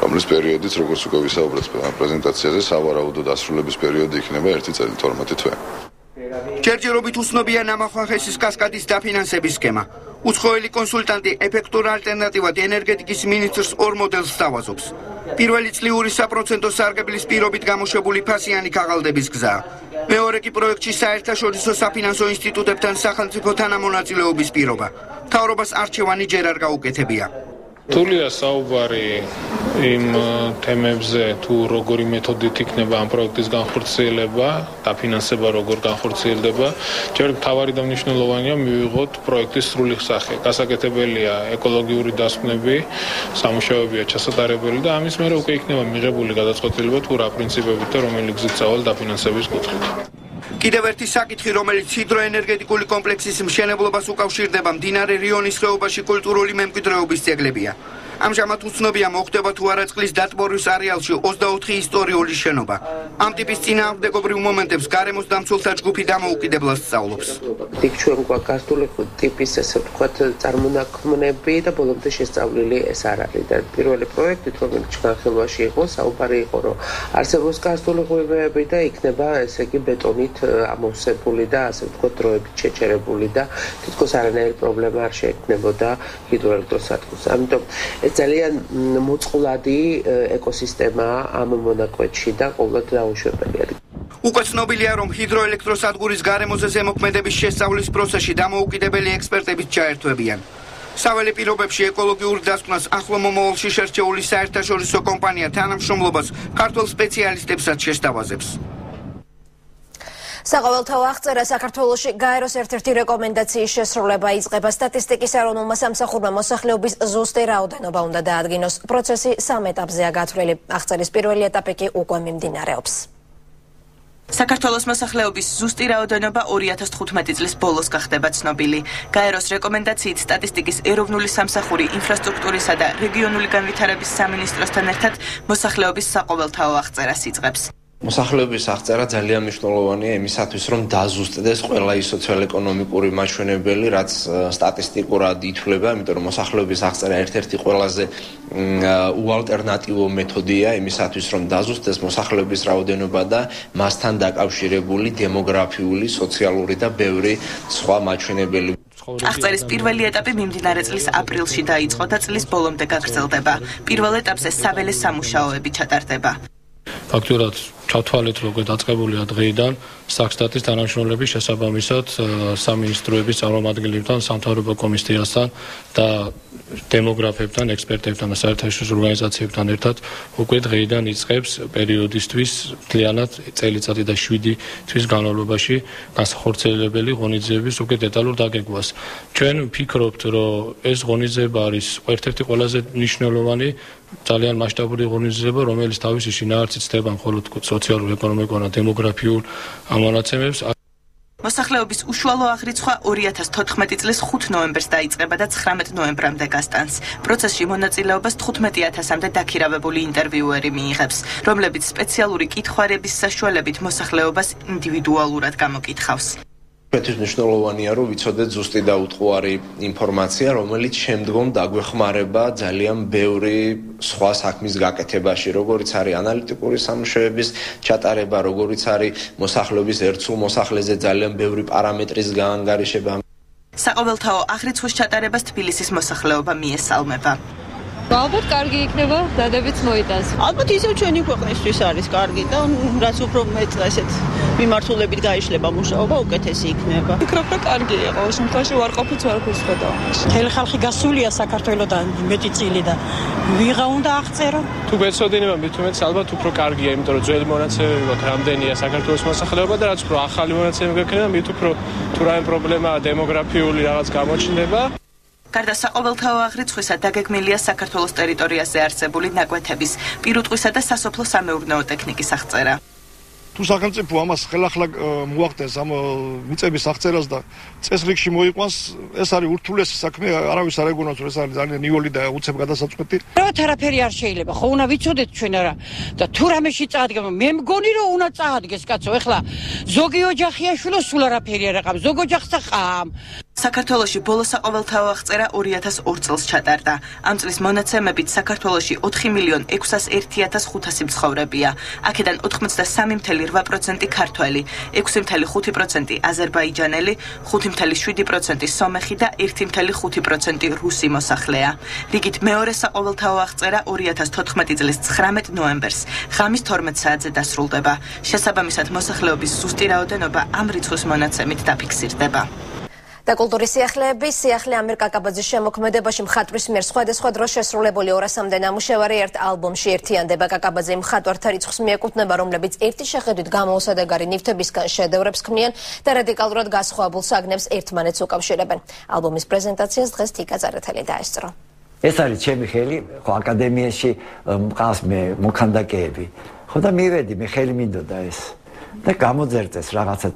რომლის პერიოდიც, როგორც უკვე ვისაუბრეთ პრეზენტაციაზე, სავარაუდოდ დასრულების პერიოდი იქნება 1 წელი 12 თვე. ჯერჯერობით უცნობია ნამახვან ჰესის კასკადის დაფინანსების სქემა. უცხოელი კონსულტანტი ეფექტურ ალტერნატივად ენერგეტიკის მინისტრს 2 მოდელს სთავაზობს. პირველი წლიური საპროცენტო სარგებლის პირობით გამოშვებული ფასიანი ქაღალდების გზა. მეორე კი პროექტში საერთაშორისო საფინანსო ინსტიტუტებთან სახელმწიფო თანამონაწილეობის პირობა. მთავრობას არჩევანი ჯერ არ გაუკეთებია. რთულია საუბარი იმ თემებზე, თუ როგორი მეთოდით იქნება ამ პროექტის განხორციელება, დაფინანსება როგორ განხორციელდება. ჯერ მთავარი და მნიშვნელოვანია მივიღოთ პროექტის სრული სახე. გასაკეთებელია ეკოლოგიური დასკვნები, სამუშაოებია ჩასატარებელი და ამის მერე უკვე იქნება მიღებული გადაწყვეტილება, თუ რა პრინციპებით და რომელი გზით წავალ დაფინანსების კუთხით. კიდევ ერთი საკითხი, რომელიც ჰიდროენერგეტიკული კომპლექსის მშენებლობას უკავშირდება მდინარე რიონის ხეობაში კულტურული მემკვიდრეობის ძეგლებია. ამჟამად უცნობია მოხდება თუ არა წყლის დატბორვის არეალში 24 ისტორიული შენობა. ამ ტიპის წინააღმდეგობრივ მომენტებს გარემოს დამცველთა ჯგუფი დამოუკიდებლად სწავლობს. იქ ჩვენ გვაკასტული ტიპის ესე ვთქვათ წარმონაქმნები და ბოლომდე შესწავლილი ეს არ არის და პირველი პროექტით რომელიც განხილვაში იყო საუბარი იყო რომ არსებობს კარსტული ღვინოები და იქნება ესე იგი ბეტონით ამოვსებული და ასე ვთქვათ დროებით შეჩერებული და თითქოს არანაირი პრობლემა არ შეექმნებოდა ჰიდროელექტროსადგურს. ამიტომ ძალიან მოწყვლადი ეკოსისტემაა ამ მონაკვეთში და ყოველდღე დაუშვებელია. უკვე ცნობილია, რომ ჰიდროელექტროსადგურის გარემოზე ზემოქმედების შესწავლის პროცესში დამოუკიდებელი ექსპერტებიც ჩაერთვებიან. საველე პირობებში ეკოლოგიურ დასკვნას ახლო მომავალში შერჩეული საერთაშორისო კომპანია თანამშრომლობას ქართულ სპეციალისტებსაც შესთავაზებს. საყოველთაო აღწერა საქართველოში გაეროს ერთ-ერთი რეკომენდაციის შესრულება იწყება. სტატისტიკის ეროვნულმა სამსახურმა მოსახლეობის ზუსტი რაოდენობა უნდა დაადგინოს. პროცესი 3 ეტაპზეა გათვლილი. აღწერის პირველი ეტაპი კი უკვე მიმდინარეობს. საქართველოს მოსახლეობის ზუსტი რაოდენობა 2015 წლის ბოლოს გახდება ცნობილი. გაეროს რეკომენდაციით სტატისტიკის ეროვნული სამსახური ინფრასტრუქტურისა და რეგიონული განვითარების სამინისტროსთან ერთად მოსახლეობის საყოველთაო აღწერას იწყებს. მოსახლეობის აღწერა ძალიან მნიშვნელოვანია იმისათვის, რომ დაზუსტდეს ყველა ის სოციალ-ეკონომიკური მაჩვენებელი, რაც სტატისტიკურად ითვლება, იმიტომ რომ მოსახლეობის აღწერა ერთ-ერთი ყველაზე უალტერნატივო მეთოდია იმისათვის, რომ დაზუსტდეს მოსახლეობის რაოდენობა და მასთან დაკავშირებული დემოგრაფიული, სოციალური და ბევრი სხვა მაჩვენებელი. აღწერის პირველი ეტაპი მიმდინარე წლის აპრილში დაიწყო და წლის ბოლომდე გაგრძელდება. პირველ ეტაპზე საველე სამუშაოები ჩატარდება. ფაქტურად ჩავთვალეთ, როგორ დაწყებულია დღეიდან საქსტატის თანამშრომლების შესაბამისად სამინისტროების წარმომადგენლებთან, სამთავრობო კომისიასთან და დემოგრაფებთან, ექსპერტებთან და საერთაშორისო ორგანიზაციებთან ერთად უკვე დღეიდან იწყებს პერიოდისთვის მთლიანად წელიწადი და 7 თვის განმავლობაში განსახორციელებელი ღონისძიების უკვე დეტალურ დაგეგმვას. ჩვენ ვფიქრობთ, რომ ეს ღონისძიება არის ერთ-ერთი ყველაზე მნიშვნელოვანი ძალიან მასშტაბური ღონისძიება, რომელიც თავისი შინაარსით ცდება მხოლოდ სოციალურ-ეკონომიკურ და დემოგრაფიულ ამონაცემებს. მოსახლეობის უშუალო აღრიცხვა 2014 წლის 5 ნოემბერს დაიწყება და 19 ნოემბრამდე გასტანს. პროცესში მონაწილეობას 15,000-მდე დაქირავებული ინტერვიუერი მიიღებს, რომლებიც სპეციალური კითხვარების საშუალებით მოსახლეობას ინდივიდუალურად გამოკითხავს. Pentru მნიშვნელოვანია, რომ ვიცოდეთ ზუსტი და უთხოვარი ინფორმაცია, რომელიც შემდგომ დაგვეხმარება ძალიან ბევრი სხვა საქმის გაკეთებაში, როგორიც არის ანალიტიკური სამუშაოების ჩატარება, როგორიც არის მოსახლეობის ერთსულ მოსახლეზე ძალიან ბევრი პარამეტრის გაანგარიშება. საყოველთაო აღრიცხვის ჩატარებას თბილისის მოსახლეობა მიესალმება. ალბათ კარგი იქნება, დადებიც მოიტანს. ალბათ ისევ ჩვენი ქვეყნისთვის არის კარგი და რაც უფრო მეტ ესეთ მიმართულებით გაიშლება მუშაობა, უკეთესი იქნება. ვფიქრობ, რომ კარგი იყო, შემთხვევაში უარყოფით ვარ ვხედავ. მთელი ხალხი გასულია საქართველოდან მეტი წილი და ვიღა უნდა აღწერო. თუ გეცოდინება მით უმეტეს ალბათ უფრო კარგია, იმიტომ რომ ძველი მონაცემები გვაქვს რამდენია საქართველოს მოსახლეობა და რაც უფრო ახალი მონაცემები გვექნება, მით უფრო თუ რაიმე პრობლემა დემოგრაფიული რაღაც გამოჩნდება. გარდა საყოველთაო აღრიცხვისა დაგეგმილია საქართველოს ტერიტორიაზე არსებული ნაკვეთების, პირუტყვისა და სასოფლო-სამეურნეო ტექნიკის აღწერა. თუ სახელმწიფო ამას ხელახლა მოახდენს ამ მიწების აღწერას და წესრიგში მოიყვანს, ეს არის ურთულესი საქმე, არავის არ ეგონავს, რომ ეს არის ძალიან ნიოლი და უცებ გადასაწყვეტი. რა თერაპია არ შეიძლება, ხო უნდა ვიცოდეთ ჩვენ არა და თუ რამეში წაადგება, მე მგონი რომ უნდა წაადგეს კაცო, ეხლა ზოგი ოჯახია შვილო სულ არაფერი არ აყავს, ზოგ ოჯახს აყამ. საქართველოში ბოლო საყოველთაო აღწერა 2002 წელს ჩატარდა. ამ წლის მონაცემებით საქართველოში 4,601,500 მცხოვრებია. აქედან 83,8% ქართველი, 6,5% აზერბაიჯანელი, 5,7% სომეხი და 1,5% რუსი მოსახლეა. რიგით მეორე საყოველთაო აღწერა 2014 წლის 19 ნოემბერს, ღამის 12 საათზე დასრულდება. შესაბამისად მოსახლეობის ზუსტი რაოდენობა ამ რიცხვის მონაცემით დაფიქსირდება. და კულტურის სიახლე ამირ კაკაბაძის შემოქმედებაში მხატვრის მიერ სხვადასხვა დროს შესრულებული 200-მდე ნამუშევარი ერთ ალბომში ერთიანდება. კაკაბაძე მხატვართა რიცხვს მიეკუთვნება, რომლებიც ერთი შეხედვით გამოუსადეგარი ნივთებისგან შედევრებს ქმნიან და რადიკალურად გასხვავებულ საგნებს ერთმანეთს უკავშირებენ. ალბომის პრეზენტაციას დღეს თიკა ზარათელი დაესწრო. ეს არის ჩემი ხელი, ხო აკადემიაში მყავს მე მოქანდაკეები. ხო და მივედი, მე ხელი მინდოდა ეს. და გამოძერწეს რაღაცა.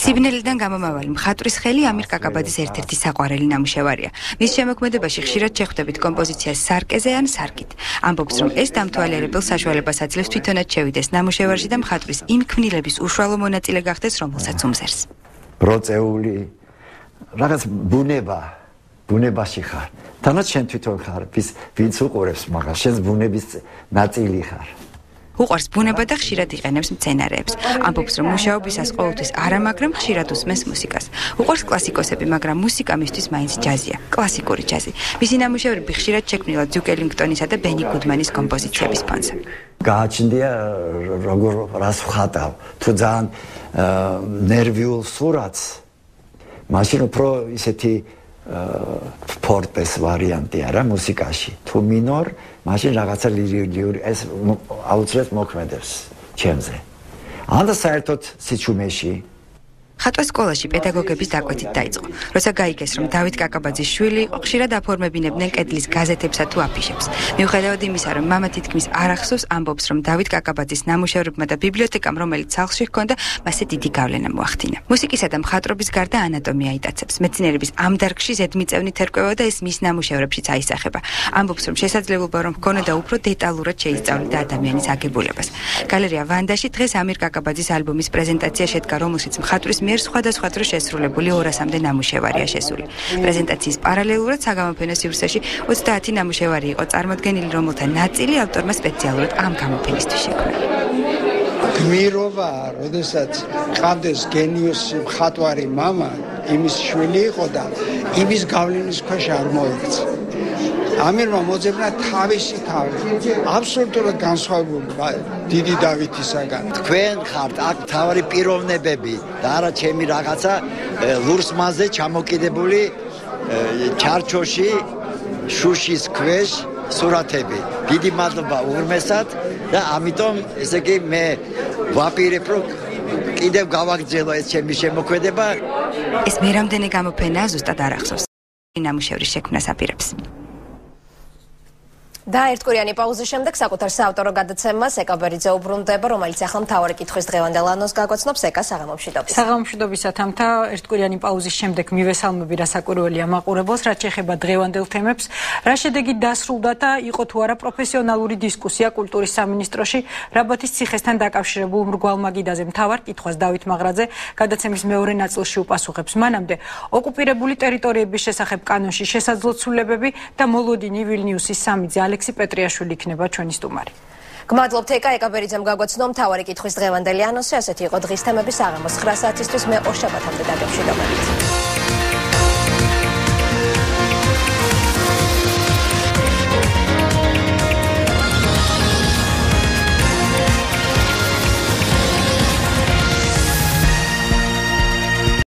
სიბნელიდან გამომავალი მხატვრის ხელი ამირ კაკაბაძის ერთ-ერთი საყვარელი ნამუშევარია. მის შემოქმედებაში ხშირად შეხვდებით კომპოზიციას სარკეზე ან სარკით. ამბობს, რომ ეს დამთვალიერებელ საშუალებას აძლევს თვითონაც შევიდეს ნამუშევარში და მხატვრის იმ ქმნილების უშუალო მონაწილე გახდეს, რომელსაც უმზერს. პროცეული რაღაც ბუნებაში ხარ. თანაც შენ თვითონ ხარ, ვინც უყურებს, მაგრამ შენს ბუნების ნაწილი ხარ. უყვარს ბუნება და ხშირად იყენებს მცენარეებს. ამბობს, რომ მუშაობისას ყოველთვის არა, მაგრამ ხშირად უსმენს მუსიკას. უყვარს კლასიკოსები, მაგრამ მუსიკა მისთვის მაინც ჯაზია, კლასიკური ჯაზი. მისი ნამუშევრები ხშირად შექმნილა დიუკ ელინგტონისა და ბენი გუდმანის კომპოზიციების ფონზე. გააჩნდია როგორ რას ვხატავ, თუ ძალიან ნერვიულ სურათს, მაშინ უფრო ისეთი ფორტეს ვარიანტი არა მუსიკაში. თუ მინორ, მაშინ რაღაცა ლირიული ეს აუცილებლად მოქმედებს ჩემზე. ან და საერთოდ სიჩუმეში ხატვა სკოლაში პედაგოგების დაკვეთით დაიწყო. როცა გაიგეს, რომ დავით კაკაბაძის შვილი იყო, ხშირად აფორმებინებდნენ კედლის გაზეთებსა თუ აფიშებს. მიუხედავად იმისა, რომ მამა თითქმის არ ახსოვს, ამბობს, რომ დავით კაკაბაძის ნამუშევრებმა და ბიბლიოთეკამ, რომელიც სახლში ჰქონდა, მასზე დიდი გავლენა მოახდინა. მუსიკისა და მხატვრობის გარდა ანატომია იტაცებს. მეცნიერების ამ დარგში ზედმიწევნით ერკვევა და ეს მის ნამუშევრებშიც აისახება. ამბობს, რომ შესაძლებლობა რომ ჰქონოდა უფრო დეტალურად შეისწავლიდა ადამიანის აგებულებას. გალერეა ვანდაში დღეს ამირ კაკაბაძის ალბომის პრეზენტაცია შედგა, რომელშიც მხატვრის მიერ სხვადასხვა დროს შესრულებული 200-მდე ნამუშევარია შესული. პრეზენტაციის პარალელურად საგამოფენო სივრცეში 30 ნამუშევარი იყო წარმოდგენილი, რომელთა ნაწილი ავტორმა სპეციალურად ამ გამოფენისთვის შექმნა. გმირობა, როდესაც ყავდეს გენიოსი მხატვარი მამა, იმის შვილი იყო და იმის გავლენის ქვეშ არ მოექცა. ამირმა მოძებნა თავისი თავი, აბსოლუტურად განსხვავებული დიდი დავითისაგან. თქვენ ხართ აქ თავი პიროვნებები და არა ჩემი რაღაცა ლურს მასზე ჩამოკიდებული ჩარჩოში შუშის ქვეშ სურათები. დიდი მადლობა უღრმესად და ამიტომ ესე იგი მე ვაპირებ რომ კიდევ გავაგრძელო ეს ჩემი შემოქმედება. ეს მე რამდენი გამოფენაა ზუსტად არ ახსოვს. ნამუშევრის შექმნას აპირებს. და ერთკვირიანი პაუზის შემდეგ საკუთარ საავტორო გადაცემას ეკა ბერიძე უბრუნდება, რომელიც ახლა მთავარი კითხვის დღევანდელ ანონსს გაგოცნობს ეკა საღამომშვიდობის. საღამომშვიდობისა თამთა ერთკვირიანი პაუზის შემდეგ მივესალმები რასაკვირველია მაყურებელს, რაც შეეხება დღევანდელ თემებს, რა შედეგი დასრულდა და იყო თუ არა პროფესიონალური დისკუსია კულტურის სამინისტროში რაბათის ციხესთან დაკავშირებულ მრგვალ მაგიდაზე. მთავარ კითხვას დავით მაღრაძე გადაცემის მეორე ნაწილში უპასუხებს. მანამდე ოკუპირებული ტერიტორიების შესახებ კანონში შესაძლო ცვლილებები და მოლოდინი ვილნიუსის სამიძე ალექსი პეტრიაშვილი იქნება ჩვენი სტუმარი. გმადლობთ ეკა ბერიძემ გაგოცნო მთავარი კითხვის დღევანდელი ანონსი, ასეთი იყო დღის თემები საღამოს 9 საათისთვის, მე ორ შაბათამდე დაგემშვიდობებით.